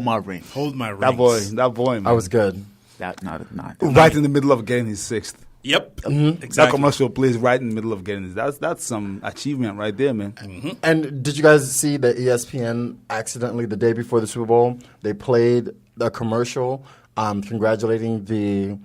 my ring." Hold my rings. That boy, man. I was good. That not right in the middle of getting his sixth. Yep. That Exactly. commercial plays right in the middle of getting his. That's some achievement right there, man. And did you guys see that ESPN accidentally the day before the Super Bowl they played a commercial congratulating the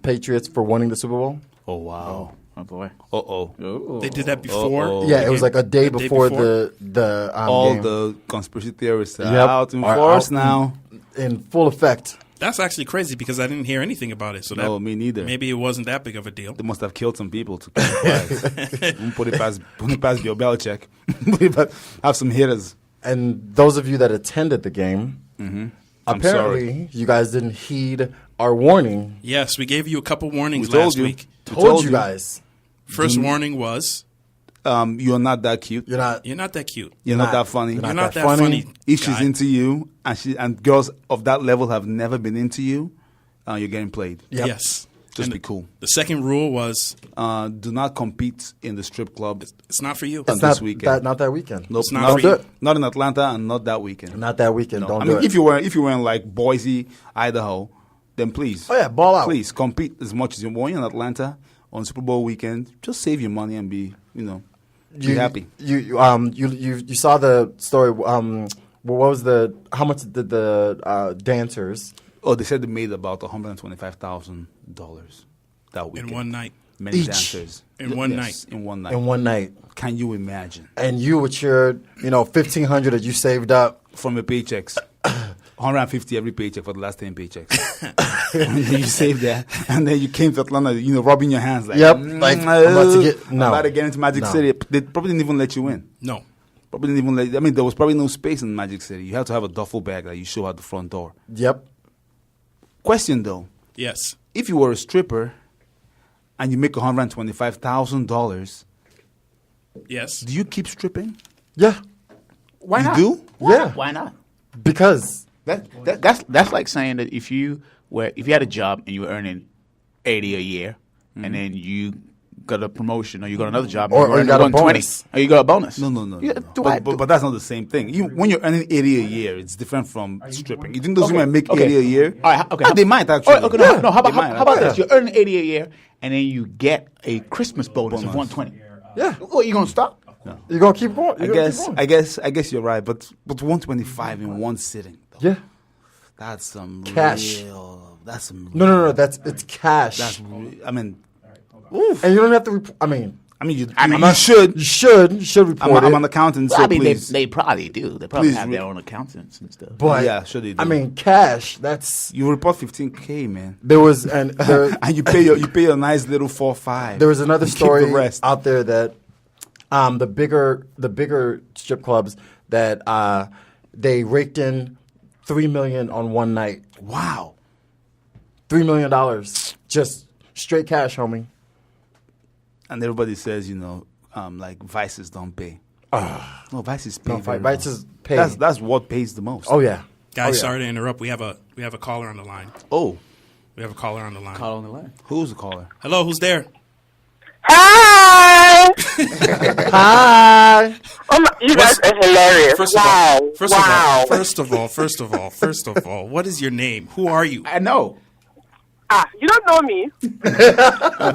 Patriots for winning the Super Bowl? Oh wow. Oh boy. Uh-oh. They did that before. Uh-oh. Yeah, it was like a day The day before before? the All game. the conspiracy theorists are Yep. out in Are force out now. in full effect. That's actually crazy because I didn't hear anything about it. So No, that me neither. maybe it wasn't that big of a deal. They must have killed some people to keep quiet. Don't put it past Bill Belichick. But have some hitters. And those of you that attended the game, I'm apparently you guys didn't heed our warning. Yes, we gave you a couple warnings We told last you. week. Told you guys. First warning was You're not that cute. You're not. you're not that cute. You're not that funny. you're You're not that funny. If she's guy. into you and girls of that level have never been into you, you're getting played. Yep. Yes. Just be cool. The second rule was Do not compete in the strip club. it's not for you. It's this weekend. Not that weekend. Nope, It's not not, for you. not in Atlanta and not that weekend. Not that weekend. No. Don't I do mean, it. if you were in like Boise, Idaho, then please. Oh, yeah, ball out. Please compete as much as you want in Atlanta on Super Bowl weekend. Just save your money and be happy. You saw the story. What was how much did the dancers? Oh, they said they made about $125,000 that weekend. In one night. Many Each. dancers. In one Yes, night. In one night. In one night, Can you imagine? and you with your $1,500 that you saved up. From your paychecks. 150 every paycheck for the last 10 paychecks. And then you saved that, and then you came to Atlanta, rubbing your hands like, Yep, like, I'm about to get- no. I'm about to get into Magic No. City. They probably didn't even let you in. No. Probably didn't even let. I mean, there was probably no space in Magic City. You had to have a duffel bag that you show at the front door. Yep. Question though, Yes. if you were a stripper and you make $125,000, Yes. do you keep stripping? Yeah. Why You not? do? Yeah. Why not? Because That's like saying that if you had a job and you were earning 80 a year, and then you got a promotion or you got another job, and Or you're you got a earning 120, bonus. or you got a bonus. No. Yeah, But that's not the same thing. When you're earning 80 a year, it's different from stripping. You think those women make 80 a year? All right, okay. Ah, they might actually. Oh, okay, no, how They about might how about actually. this? You're earning 80 a year, and then you get a Christmas bonus of 120. yeah, What, you gonna stop? you're gonna keep going. I guess you're right. But 125 in one sitting. Though, Yeah. that's some Cash. real. That's some. No. It's cash. That's. I mean, and you don't have to. You you should. should report I'm it. an accountant, so Well, I mean, please. they probably do. They probably Please have re- their own accountants and stuff. But Yeah, sure they do. I mean, cash. That's You report 15K, man, there was and there, and you pay your nice little 4-5. there was another You keep story the rest. out there that the bigger strip clubs that they raked in $3 million on one night. Wow. $3 million, just straight cash, homie. And everybody says, like vices don't pay. No, vices pay. No, very vices well. pay. That's what pays the most. Oh yeah, Guys, yeah. sorry to interrupt. We have a caller on the line. Oh, We have a caller on the line. Call on the line. who's the caller? Hello, who's there? Hi! Hi. Oh my, you guys are hilarious. First Wow. of all, what is your name? Who are you? I know. You don't know me.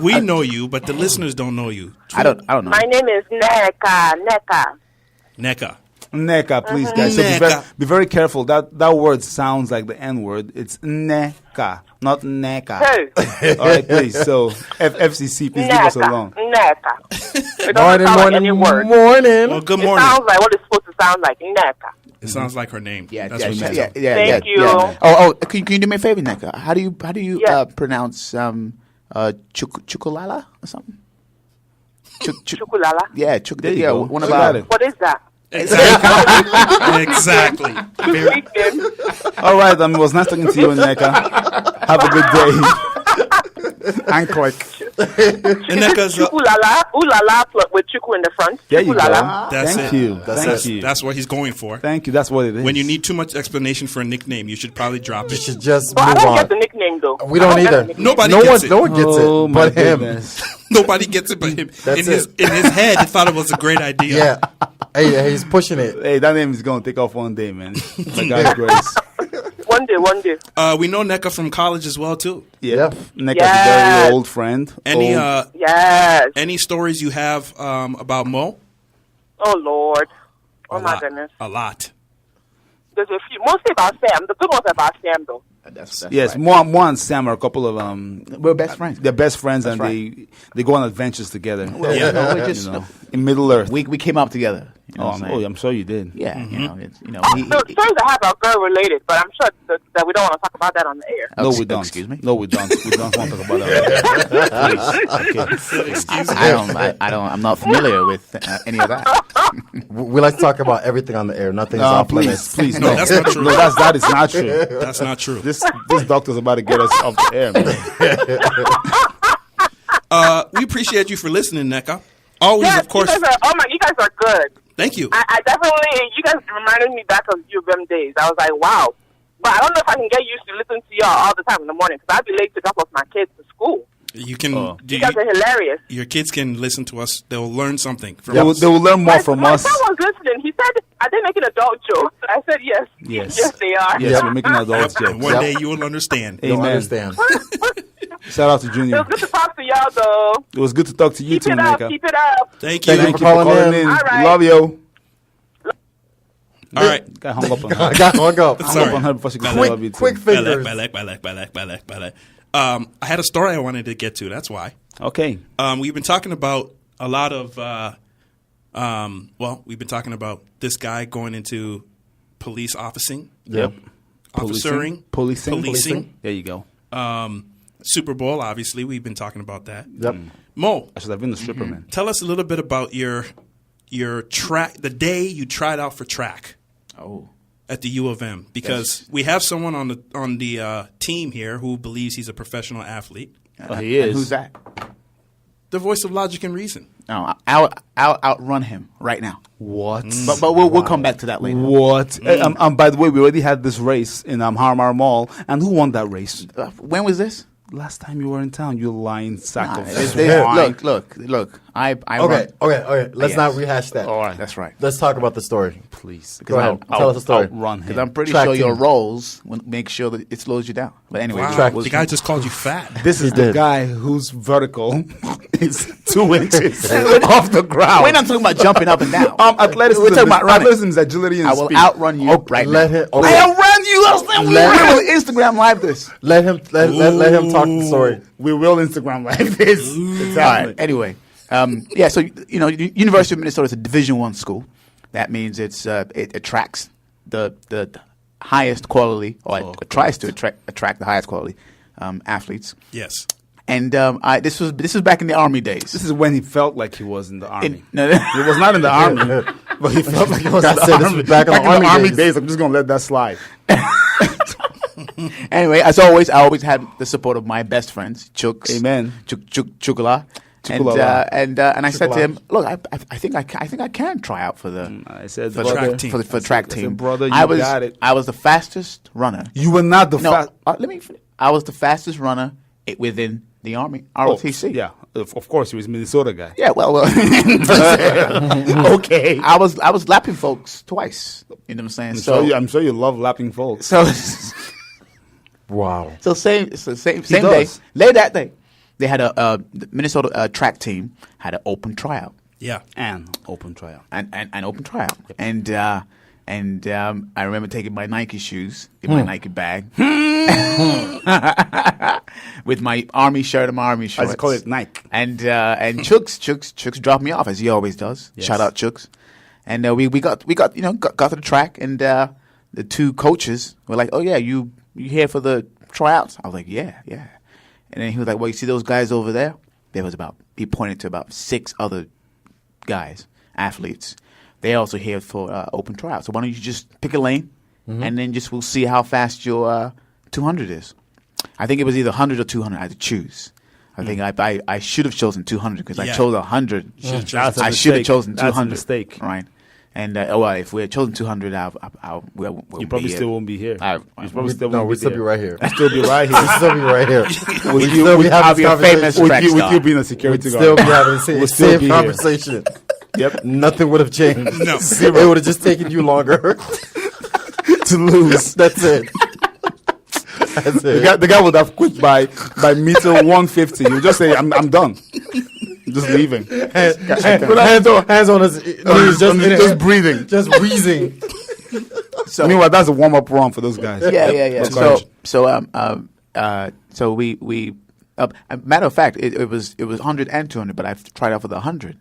We know you, but the listeners don't know you. I don't know. My name is Neka. NECA. Neka, please, guys. So Neka. be very careful. That word sounds like the N word. It's Neka, not Neka. Hey. All right, please. So FCC, please leave us alone. Neka. It doesn't sound like any word. Morning. Well, good It morning. sounds like what it's supposed to sound like. Neka. It sounds like her name. Yeah, That's yeah, what she yeah, said. yeah, Thank yeah, you. yeah. Oh, can you do me a favor, Neka? How do you Yeah. pronounce chukulala or something? Chukulala. Yeah, There you yeah, go. one of You our. got it. What is that? Exactly. All right, it was nice talking to you, Neka. Have a good day. And quick. NECA's Chukulala. Ulala with chuku in the front. There you go. Chukulala. That's Thank it. you. Thank you. That's what he's going for. Thank you. That's what it is. When you need too much explanation for a nickname, you should probably drop You it. should just But I move don't on. get the nickname though. We don't I get either. the nickname. Nobody No gets one, it. no one gets Oh, it, my but him. goodness. Nobody gets it but him. That's in his head, he thought it was a great idea. Yeah. Hey, he's pushing it. Hey, that name is going to take off one day, man. By God's grace. One day. We know NECA from college as well too. Yeah. Neka's a Yes. very old friend. Any Old- Yes. any stories you have about Mo? Oh Lord. Oh A my lot. goodness. A lot. There's a few. Mostly about Sam. The good ones are about Sam though. That's Yes, right. Mo and Sam are a couple of We're best friends. They're best friends, That's and they go on adventures together. Yeah, no, we're just In Middle Earth. we came up together. You know what I'm saying? I'm sure you did. Yeah, Mm-hmm. you know, The stories I have are girl related, but I'm sure that we don't want to talk about that on the air. No, Ex- we don't. excuse me? No, we don't. We don't want to talk about that. I'm not familiar with any of that. We like to talk about everything on the air. Nothing's No, off limits. please, No, that's not true. No, that is not true. That's not true. This doctor's about to get us off the air, man. We appreciate you for listening, NECA. Always, Yes, of course. you guys are good. Thank you. I definitely, you guys reminded me back of U of M days. I was like, wow. But I don't know if I can get used to listening to y'all all the time in the morning because I'd be late to drop off my kids to school. You can. You guys are hilarious. Your kids can listen to us. They'll learn something from They us. will learn more from My us. son was listening. He said, "Are they making adult jokes?" I said, "Yes." Yes. Yes, they are. Yes, we're making adult And jokes. one day you will understand. Don't Amen. understand. Shout out to It Junior. was good to talk to y'all, though. It was good to talk to you Keep too, it up. Mika. Keep it up. Thank you. Thank Thank you for calling in. All right. Love you. All right. Got hung up on I her. got hung up. Hung up on her before she could say love you too. Quick fingers. Balak. I had a story I wanted to get to. That's why. Okay. We've been talking about a lot of. We've been talking about this guy going into police officing, Yep. officering, Policing. There you go. Super Bowl. Obviously, we've been talking about that. Yep. Mo, I should have been the stripper, man. tell us a little bit about your track. The day you tried out for track Oh. at the U of M, because we have someone on the team here who believes he's a professional athlete. Oh, he is. And who's that? The voice of logic and reason. No, I'll outrun him right now. What? But we'll come back to that later. What? By the way, we already had this race in Harmar Mall, and who won that race? When was this? Last time you were in town, you lying sack of Look. I Okay. Let's Yes. not rehash that. All right. That's right. Let's talk about the story. Please. Go ahead. Tell us the story. Run him. Because I'm pretty Track sure your team. rolls will make sure that it slows you down. But anyway, Wow, Track the guy just called you fat. This is He the did. guy whose vertical is 2 inches off the ground. we're not talking about jumping up and down. Athleticism, We're talking about running. athleticism is agility and I will speed. outrun you right Let now. him. I Okay. outrun you. We will Instagram live this. Let him talk the story. We will Instagram like this. All Exactly. right. Anyway, so University of Minnesota is a Division I school. That means it attracts the highest quality, or it tries to attract the highest quality athletes. Yes. And this was back in the Army days. This is when he felt like he was in the army. No, He was not in the army, but he felt like he was in That's the it. This army. was back in the in army days. I'm just gonna let that slide. Anyway, as always, I always had the support of my best friends, Chooks. Amen. Chukula. Chukulala. And I said to him, "Look, I think I can try out for the I said, for brother, track team. for track I said, team. brother, you I was got it. I was the fastest runner. You were not the No, fast. let me. I was the fastest runner within the Army ROTC. Yeah, of course, he was a Minnesota guy. Yeah. Well. Okay. I was lapping folks twice. You know what I'm saying? I'm sure you love lapping folks. So Wow. same day. does. Later that day, they had the Minnesota track team had an open tryout. Yeah. And open trial. An open tryout. And I remember taking my Nike shoes, in my Nike bag, with my Army shirt and my Army shorts. As you call it, Nike. And Chooks dropped me off as he always does. Yes. Shout out Chooks. And we got to the track, and the two coaches were like, "Oh yeah, you here for the tryouts?" I was like, "Yeah." And then he was like, "Well, you see those guys over there? He pointed to about 6 other guys, athletes. They're also here for open tryouts. So why don't you just pick a lane, and then we'll see how fast your 200 is." I think it was either 100 or 200. I had to choose. I think I should have chosen 200 because I Yeah. chose 100. That's a I should have mistake. chosen That's a 200. mistake. Right. And if we had chosen 200, we'll You probably still won't be here. I- You probably still No, won't we'd be still there. be right here. We'd still be right We'd here. still be right here. With you, still be with, having I'll be a conversation. famous with track you, with star. you being a security We'd guard. still be having the We'll still same be here. conversation. Yep. Nothing would have changed. No. It would have just taken you longer To lose. That's it. That's it. The guy would have quit by meter 150. He would just say, I'm done. Just leaving. Hands on his knees, just breathing. just wheezing. So Meanwhile, that's a warm-up run for those guys. yeah. That's So we matter of fact, it was 100 and 200, but I tried out for the 100,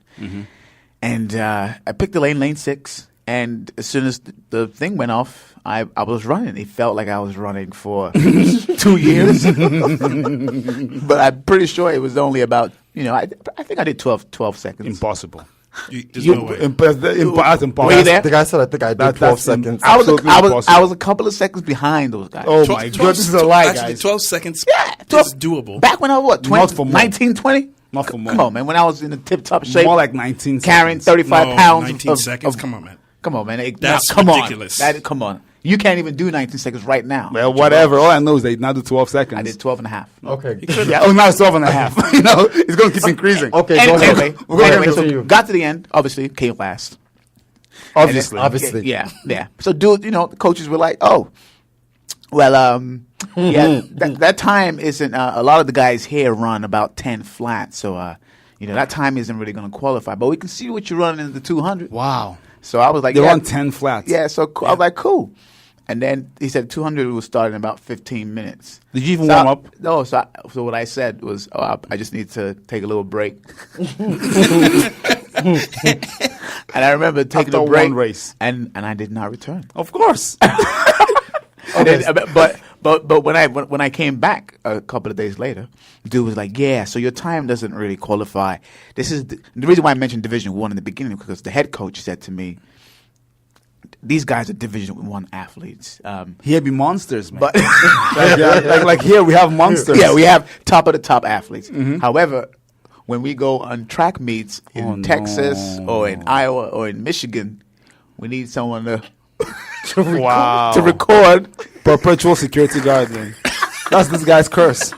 and I picked the lane 6, and as soon as the thing went off, I was running. It felt like I was running for 2 years, but I'm pretty sure it was only about I think I did 12 seconds. Impossible. There's no way. That's impossible. Were you there? The guy said, I think I did That- 12 that's seconds. I was Absolutely I impossible. was a couple of seconds behind those guys. Oh my God, this is a lie, Actually, guys. 12 seconds Yeah, is doable. Back when I was what, 20, Not for more. 19, 20? Not for more. Come on, man. When I was in the tip-top shape. More like 19 carrying seconds. 35 No, pounds 19 seconds. Come on, man. Come on, man. That's come ridiculous. Come on. You can't even do 19 seconds right now. Well, whatever. All I know is they now do 12 seconds. I did 12 and a half. Okay. Yeah, oh, now it's 12 and a half. You know, it's going to keep increasing. Okay, Anyway, go ahead. anyway, so Continue. got to the end. Obviously, came last. Obviously. Obviously. Yeah. So, dude, the coaches were like, "Oh, well, yeah, that time isn't. A lot of the guys here run about 10 flat, so that time isn't really going to qualify. But we can see what you're running in the 200. Wow. So I was like, They run 10 flats. Yeah. So I was like, cool. And then he said 200 will start in about 15 minutes. Did you even warm up? No. So what I said was, I just need to take a little break. And I remember taking After a break, one race. and I did not return. Of course. And then, but when I came back a couple of days later, dude was like, "Yeah, so your time doesn't really qualify." This is the reason why I mentioned Division 1 in the beginning, because the head coach said to me, "These guys are Division 1 athletes." Here be monsters, man. But like here we have monsters. yeah, we have top of the top athletes. However, when we go on track meets in Texas or in Iowa or in Michigan, we need someone to Wow. to record. Perpetual security guard, man. That's this guy's curse.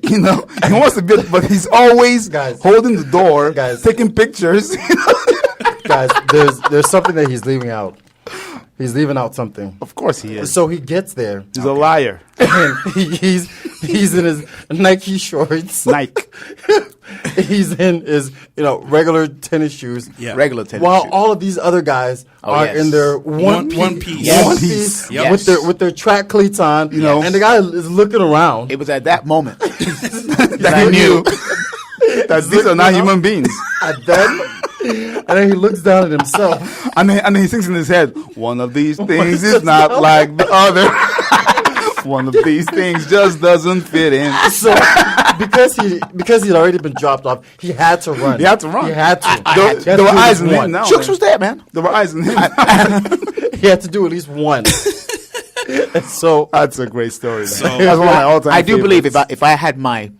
He wants to be, but he's always Guys. holding the door, Guys. taking pictures. Guys, there's something that he's leaving out. He's leaving out something. Of course he is. So he gets there. He's a liar. And he's in his Nike shorts. Nike. He's in his regular tennis shoes. Yeah. Regular tennis While shoes. all of these other guys are yes. in their one One piece, piece. Yes. one One piece piece. Yes. with their track cleats on, and the guy is looking around. It was at that moment That I knew that these are not human beings. And then he looks down at himself. And then he thinks in his head, one of these things is not like the other. One of these things just doesn't fit in. So because he'd already been dropped off, he had to run. He had to run. He had to. There were eyes in him now. Chooks was there, man. There were eyes in him. He had to do at least one. And so That's a great story. That's one of my all-time I do believe favorites. if I had my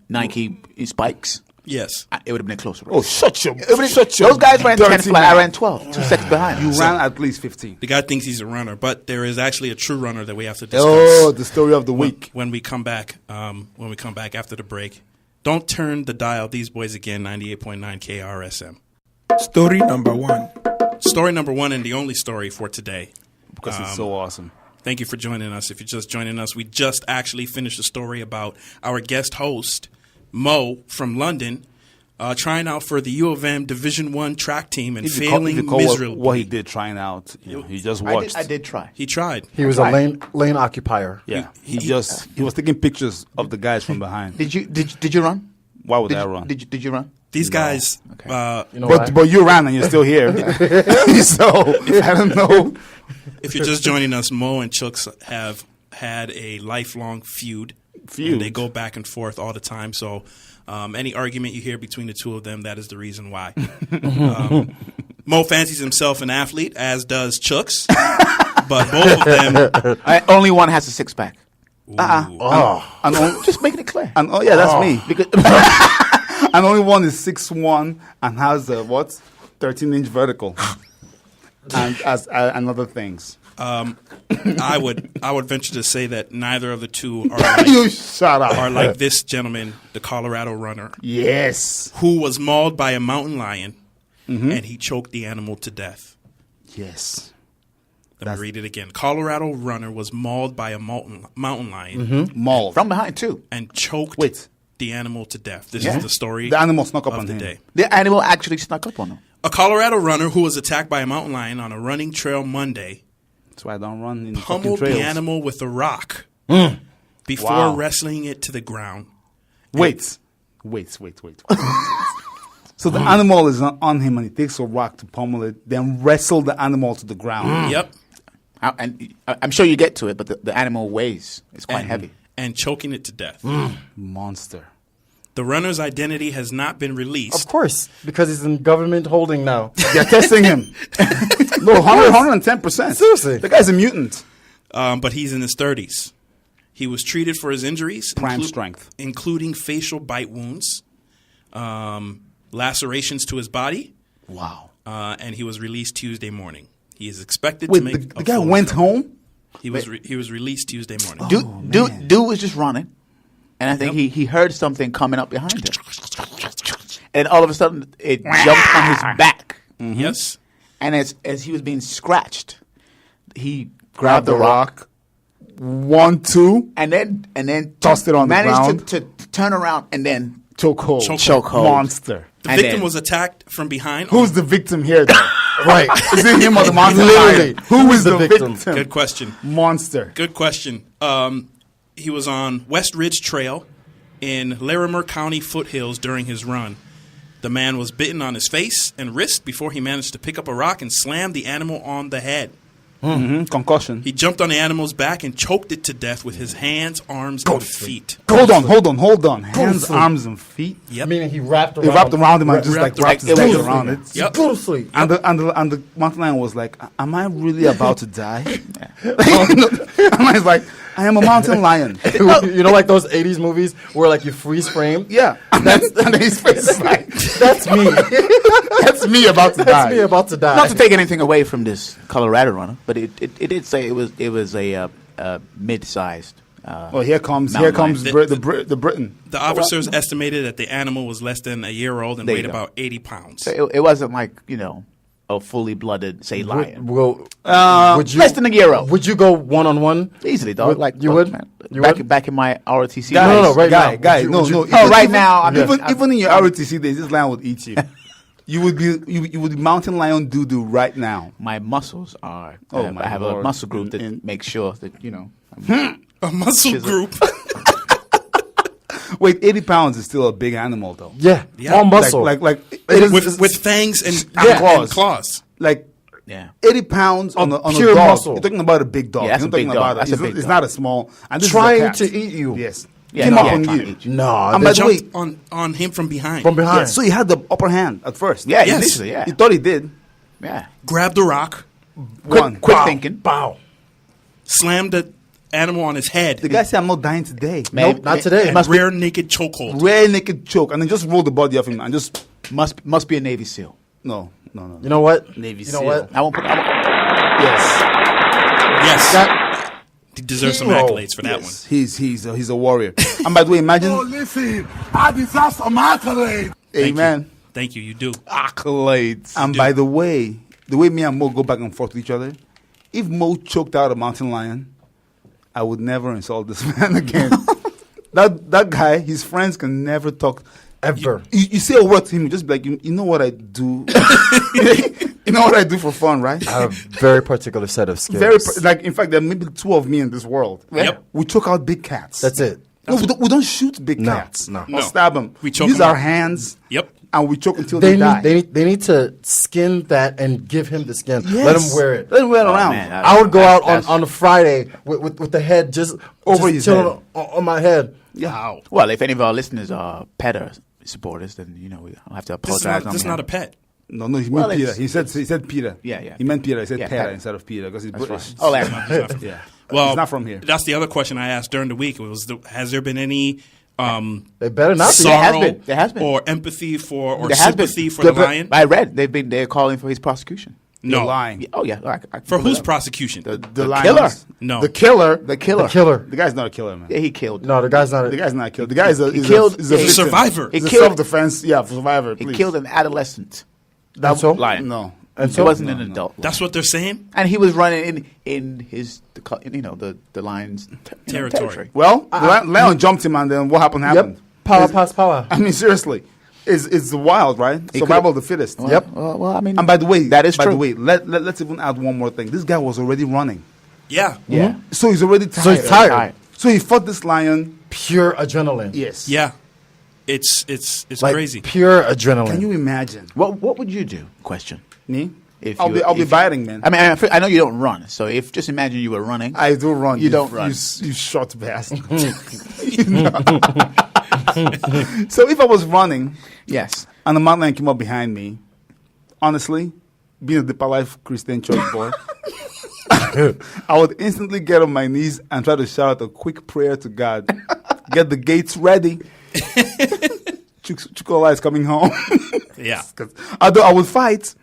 Nike spikes, Yes. it would have been a closer race. Oh, shut your Those guys ran 10 dirty flat. I mouth. ran 12. 2 seconds behind. You ran at least 15. The guy thinks he's a runner, but there is actually a true runner that we have to discuss. Oh, the story of the week. When we come back, after the break. Don't turn the dial. These boys again, 98.9 KRSM. Story number 1. Story number 1 and the only story for today. Because it's so awesome. Thank you for joining us. If you're just joining us, we just actually finished a story about our guest host, Maux from London, trying out for the U of M Division 1 track team and failing miserably. What he did trying out, he just watched. I did try. He tried. he was a lane occupier. Yeah, he was taking pictures of the guys from behind. Did you run? Why would I run? Did you run? These guys, You know why? But you ran and you're still here. So I don't know. if you're just joining us, Maux and Chooks have had a lifelong feud. And they go back and forth all the time. So any argument you hear between the two of them, that is the reason why. Maux fancies himself an athlete, as does Chooks. But both of them. Only one has a six pack. And Just making it clear. And that's me. Because And only one is 6'1" and has a 13-inch vertical, and other things. I would venture to say that neither of the two are You shut up. are like this gentleman, the Colorado runner, Yes. who was mauled by a mountain lion, and he choked the animal to death. Yes. Let me read it again. Colorado runner was mauled by a mountain lion Mauled. from behind too. and choked Wait. the animal to death. This is the story The animal snuck up of on the him. day. The animal actually snuck up on him. A Colorado runner who was attacked by a mountain lion on a running trail Monday That's why I don't run in fucking pummeled trails. the animal with a rock before Wow. wrestling it to the ground. Wait. So the animal is on him and he takes a rock to pummel it, then wrestle the animal to the ground. Yep. And I'm sure you get to it, but the animal weighs. It's quite heavy. And choking it to death. Monster. The runner's identity has not been released. Of course, because he's in government holding now. They're testing him. No, 110%. Seriously. The guy's a mutant. But he's in his 30s. He was treated for his injuries, Prime strength. including facial bite wounds, lacerations to his body, Wow. and he was released Tuesday morning. He is expected Wait, to make the guy went home? He was released Tuesday morning. Dude was just running, and I think he heard something coming up behind him, and all of a sudden it jumped on his back. Yes. And as he was being scratched, he grabbed the rock 1, 2, and then Tossed it on the ground. managed to turn around and then chokehold. Chokehold. Monster. The And victim then- was attacked from behind. Who's the victim here, though? Right. Is it him or the mountain Literally. lion? Who is the victim? victim? Good question. Monster. Good question. He was on West Ridge Trail in Larimer County foothills during his run. The man was bitten on his face and wrist before he managed to pick up a rock and slam the animal on the head. Concussion. He jumped on the animal's back and choked it to death with his hands, arms, and feet. Hold on. Hands, arms, and feet. Yep. Meaning he wrapped around. He wrapped around him and just Wrapped wrapped his around legs him. around it. Yep. Go to sleep. And the mountain lion was like, "Am I really about to die?" And I was like, "I am a mountain lion." You know, like those 80s movies where like you freeze frame? Yeah, and then his face is like, That's me. "That's me about to die." That's me about to die. Not to take anything away from this Colorado runner, but it did say it was a mid-sized. Oh, here comes Mountain the Briton. The officers estimated that the animal was less than a year old and There you weighed go. about 80 pounds. So it wasn't like a fully blooded lion. Well, would you, Less than a year old. Would you go one-on-one? Easily, dog. You would? Man, You back would? back in my ROTC. No, right now. Guy, Would no, you- no. would Even- Oh, right even- now, I'm- even in your ROTC days, this lion would eat you. You would be mountain lion doo right now. My muscles are. Oh, my I have a Lord. muscle group that And- makes sure that A muscle Chisel. group. Wait, 80 pounds is still a big animal, though. Yeah. Yeah. All muscle. Like with fangs and, claws. and claws. like Yeah. 80 pounds on a pure dog. muscle. You're talking about a big dog. Yeah, that's You're a big talking dog. about That's a it's, big it's dog. not a small. And this Trying is a cat. to eat you. Yes. Yeah, Came no, up yeah, on trying you. to eat you. No. And They by the way, jumped on him from behind. from behind. so he had the upper hand at first. Yeah, Yes. initially, yeah. He thought he did. Yeah. Grabbed the rock, One. Quick Wow. thinking. Bow. slammed the animal on his head. The guy said, "I'm not dying today." Man, Nope, not today. and rear naked chokehold. Rare naked choke, and then just roll the body off him and just Must be a Navy SEAL. no. You know what? Navy You know SEAL. what? I won't put. Yes. Yes. That, He deserves some Hero. accolades for that one. Yes. He's a warrior. And by the way, imagine. listen, I deserve some accolades. Amen. Thank you. You do. Accolades. And by the way me and Mo go back and forth with each other, if Mo choked out a mountain lion, I would never insult this man again. that guy, his friends can never talk. ever. You say a word to him, you just be like, you know what I do? You know what I do for fun, right? I have a very particular set of skills. In fact, there are maybe 2 of me in this world. Yep. We choke out big cats. That's it. No, we don't shoot big No, cats. no. Or No. stab them. We choke use them our out. hands. Yep. And we choke until they die. They need to skin that and give him the skin. Yes. Let him wear it. Let him wear it Oh, around. man, I would go out That's- on a Friday with the head just Over just his chilling head. on my head. Yeah. Well, if any of our listeners are PETA supporters, then I'll have to This is apologize. not, this is not a pet. No, he Well, meant Peter. it's- He said Peter. Yeah. He meant Peter. He said Yeah, Peter Peter. instead of Peter because he's British. Oh, that's Yeah. Well, he's not from here. That's the other question I asked during the week. Has there been any They better not be. sorrow There has been. or empathy for or There has been. sympathy for the lion? I read they're calling for his prosecution. You're No. lying. Oh yeah. For whose prosecution? The killer. lions. No. The killer. The killer. The killer. The guy's not a killer, man. Yeah, he killed. No, the guy's not. The guy's not a killer. The guy is a, He is killed- a, is a he- victim. Survivor. He's He a killed- self-defense. Yeah, survivor. He Please. killed an adolescent. That so? lion. No. And He so wasn't an adult. That's what they're saying? And he was running in his the lion's Territory. Well, Leon jumped him, and then what happened? Yep. Power past power. I mean, seriously, it's wild, right? Survival of the fittest. Yep. Well, I mean, And by the way, that is by true. the way, let's even add one more thing. This guy was already running, Yeah. Yeah. so he's already tired. So he's tired. So he fought this lion. Pure adrenaline. Yes. Yeah. It's Like crazy. pure adrenaline. Can you imagine? What would you do? Question. Me? If I'll you- be if- biting, man. I mean, I know you don't run. So if just imagine you were running. I do run. You don't run. You short bastard. You know? So if I was running Yes. and the mountain lion came up behind me, honestly, being a Deeper Life Christian church boy, I would instantly get on my knees and try to shout a quick prayer to God. Get the gates ready. Chukola is coming home. Yeah. Although I would fight,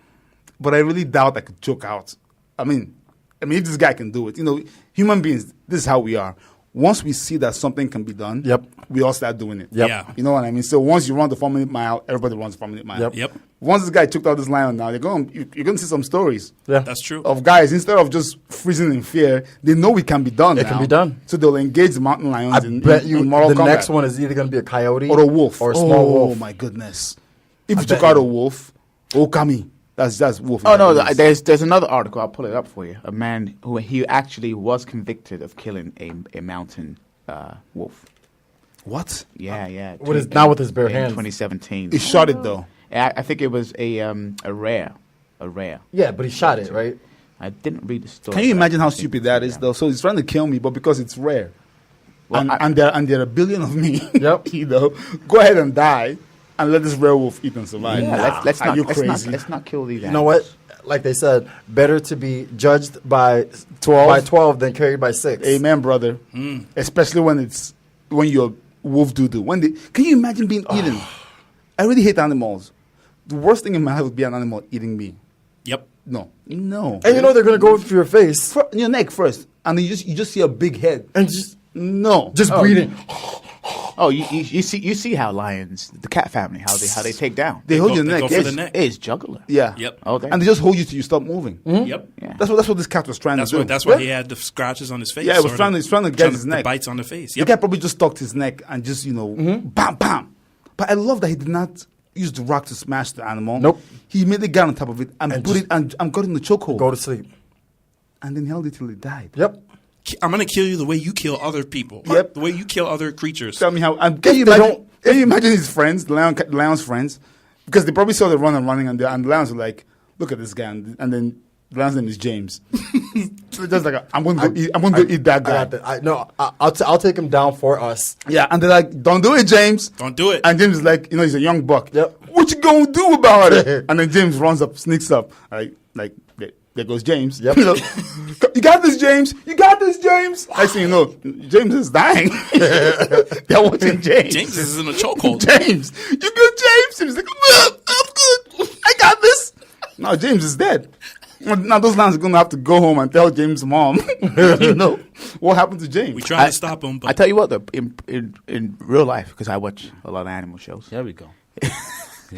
but I really doubt I could choke out I mean, if this guy can do it, human beings, this is how we are. Once we see that something can be done, we all start doing it. Yep. Yeah. You know what I mean? So once you run the 4-minute mile, everybody runs the 4-minute mile. Yep. Once this guy took out this lion now, you're going to see some stories. Yeah. That's true. Of guys, instead of just freezing in fear, they know it can be done. It can be done. So they'll engage the mountain lions I bet you in Mortal the Kombat. next one is either going to be a coyote Or a wolf. or a small wolf. Oh, my goodness. If I you took bet out you. a wolf, Okami. That's wolf. Oh no, there's another article. I'll pull it up for you. A man who he actually was convicted of killing a mountain wolf. What? Yeah. Not with his bare in hands. 2017. He shot it though. I think it was a rare. Yeah, but he shot it, right? I didn't read the story. Can you but imagine I how think- stupid that is, yeah. though? So he's trying to kill me, but because it's rare, Well, and there are a billion of me. Yep. Go ahead and die, and let this werewolf eat and survive. Yeah, let's Are not, you let's not crazy? let's not kill these. You know what? Like they said, better to be judged by 12 than carried by 6. Amen, brother. Especially when you're wolf doo-doo. Can you imagine being eaten? I really hate animals. The worst thing in my life would be an animal eating me. Yep. No. And you know they're going to go for your face Your neck first, and you just see a big head. and just No. breathing. Oh, you see how lions, the cat family, how they take down. They hold go- your they neck. go for Yes. the neck. It's jugular. Yeah. Yep. Oh, damn. And they just hold you till you stop moving. Yep. Yeah. That's what this cat was trying to do. That's why he had the scratches on his face. Yeah, it was or trying to get his the neck. bites on the face. The Yep. guy probably just stuck his neck and just, bam, bam. But I love that he did not use the rock to smash the animal. Nope. He made the guy on top of it and put just- it and got in the chokehold. Go to sleep. And then held it till he died. Yep. I'm going to kill you the way you kill other people. Yep. The way you kill other creatures. Tell me how. And can you imagine his friends, the lion's friends? Because they probably saw the running, and the lions were like, look at this guy. And then the lion's name is James. So they're just like, I'm going to eat that guy. I'll take him down for us. Yeah, and they're like, don't do it, James. Don't do it. And James is like, he's a young buck. Yep. What you gonna do about it? And then James runs up, sneaks up. There goes James. Yep. You got this, James. You got this, James. Next thing you know, James is dying. They're watching James. James is in a chokehold. James, you good, James? James is like, I'm good. I got this. Now James is dead. Now those lions are gonna have to go home and tell James' mom, what happened to James. We tried to stop him, I but tell you what, though, in real life, because I watch a lot of animal shows. There we go.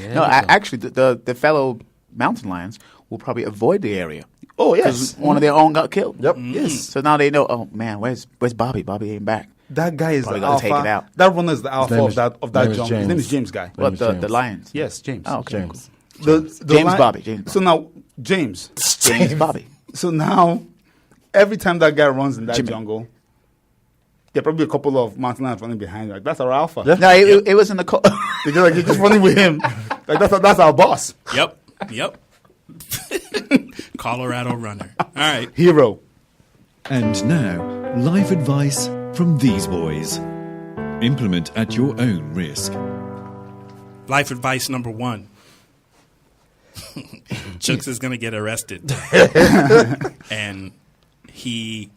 Actually, the fellow mountain lions will probably avoid the area. Oh Because yes, one of their own got killed. Yep. yes. So now they know. Oh man, where's Bobby? Bobby ain't back. That guy is Probably the gotta alpha. take it out. That runner is the alpha name of is- that name jungle. is His James. name is James Guy. What is the James. lions? Yes, James. Oh, okay. James. The James Bobby, James Bobby. So now James. James Bobby. So now, every time that guy runs in that Jimmy. jungle, there are probably a couple of mountain lions running behind. Like that's our alpha. Yeah. No, it was in the. You're just running with him. Like that's our boss. yep. Colorado runner. All right. Hero. And now, life advice from these boys. Implement at your own risk. Life advice number 1. Chucks is going to get arrested. And he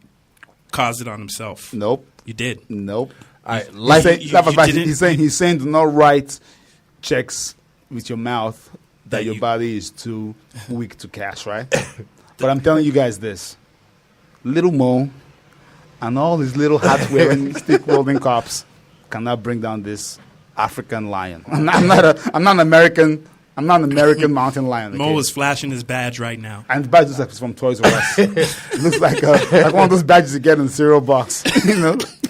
caused it on himself. Nope. You did. Nope. All right. Life you advice. didn't- He's saying do not write checks with your mouth that That your you- body is too weak to cash, right? But I'm telling you guys this. Little Mo and all his little hat-wearing, stick-wielding cops cannot bring down this African lion. I'm not an American mountain lion. Mo okay? is flashing his badge right now. And the badge looks like it's from Toys R Us. It looks like one of those badges you get in the cereal box.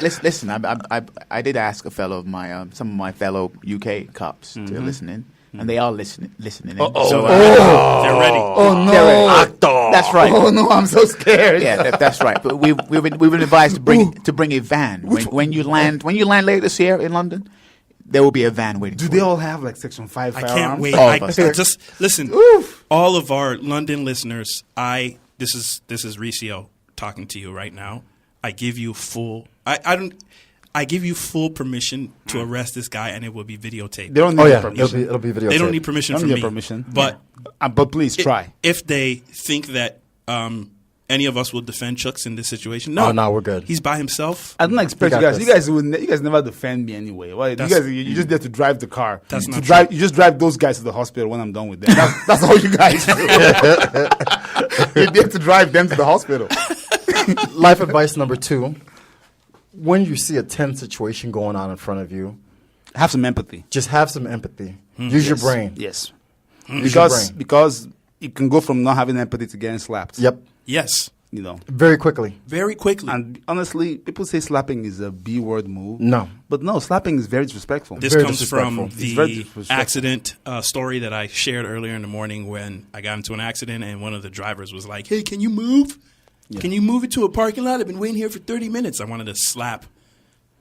Listen, I did ask a fellow of my some of my fellow UK cops to listen in, and they are listening in. So They're ready. Oh no! they're ready. That's right. Oh no! I'm so scared. Yeah, that's right. But we've been advised to bring a van when you land later this year in London. There will be a van waiting. Do for they you. all have like Section 5 I firearms? can't wait. All of us. Just listen. All of our London listeners, this is Ricio talking to you right now. I give you full I give you full permission to arrest this guy, and it will be videotaped. They don't need Oh yeah, permission. it'll be video. They don't need permission They don't from need me. permission. But But please try. if they think that any of us will defend Chucks in this situation, no, Oh, no, we're good. He's by himself. I don't expect got you guys. this. You guys never defend me anyway. Well, you That's- guys, you just there to drive the car. That's to not drive. You just drive those guys to the hospital when I'm done with them. That's all you guys do. He'd have to drive them to the hospital. Life advice number 2. When you see a tense situation going on in front of you, Have some empathy. just have some empathy. Use your brain. Yes. Use your brain. Because you can go from not having empathy to getting slapped. Yep. Yes. You know. Very quickly. Very quickly. And honestly, people say slapping is a B-word move. No. But no, slapping is very disrespectful. This Very comes from disrespectful. It's very the disrespectful. accident story that I shared earlier in the morning when I got into an accident and one of the drivers was like, "Hey, can you move? Can you move it to a parking lot? I've been waiting here for 30 minutes." I wanted to slap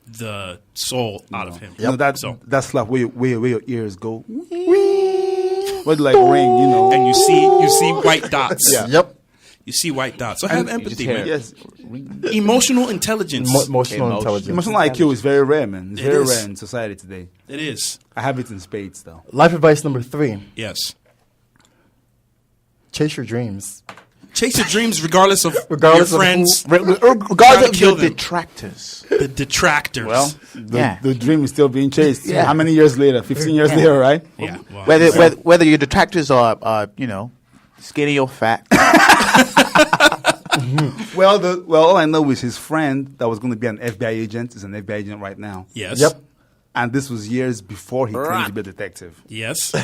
the soul out of him. You know, that slap where your ears go. Where they like ring, you know. And you see white dots. Yeah. Yep. You see white dots. So have empathy, man. Yes. Emotional intelligence. Emotional intelligence. Emotional IQ is very rare, man. It's It very is. rare in society today. It is. I have it in spades, though. Life advice number 3. Yes. Chase your dreams. Chase your dreams regardless of Regardless your of friends. Regardless of kill your them. detractors. The detractors. Well, Yeah. the dream is still being chased. Yeah. How many years later? 15 years later, right? yeah. Well, Whether your detractors are skinny or fat. Well, all I know is his friend that was going to be an FBI agent is an FBI agent right now. yes. Yep. And this was years before he claimed to be a detective. Yes.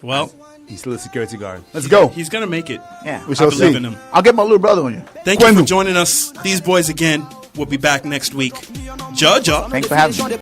Well, He's still a security guard. Let's go. he's going to make it. Yeah. We shall I believe see. in him. I'll get my little brother on you. Thank you for Cuando. joining us. These boys again. We'll be back next week. Judge up. Thanks for having me.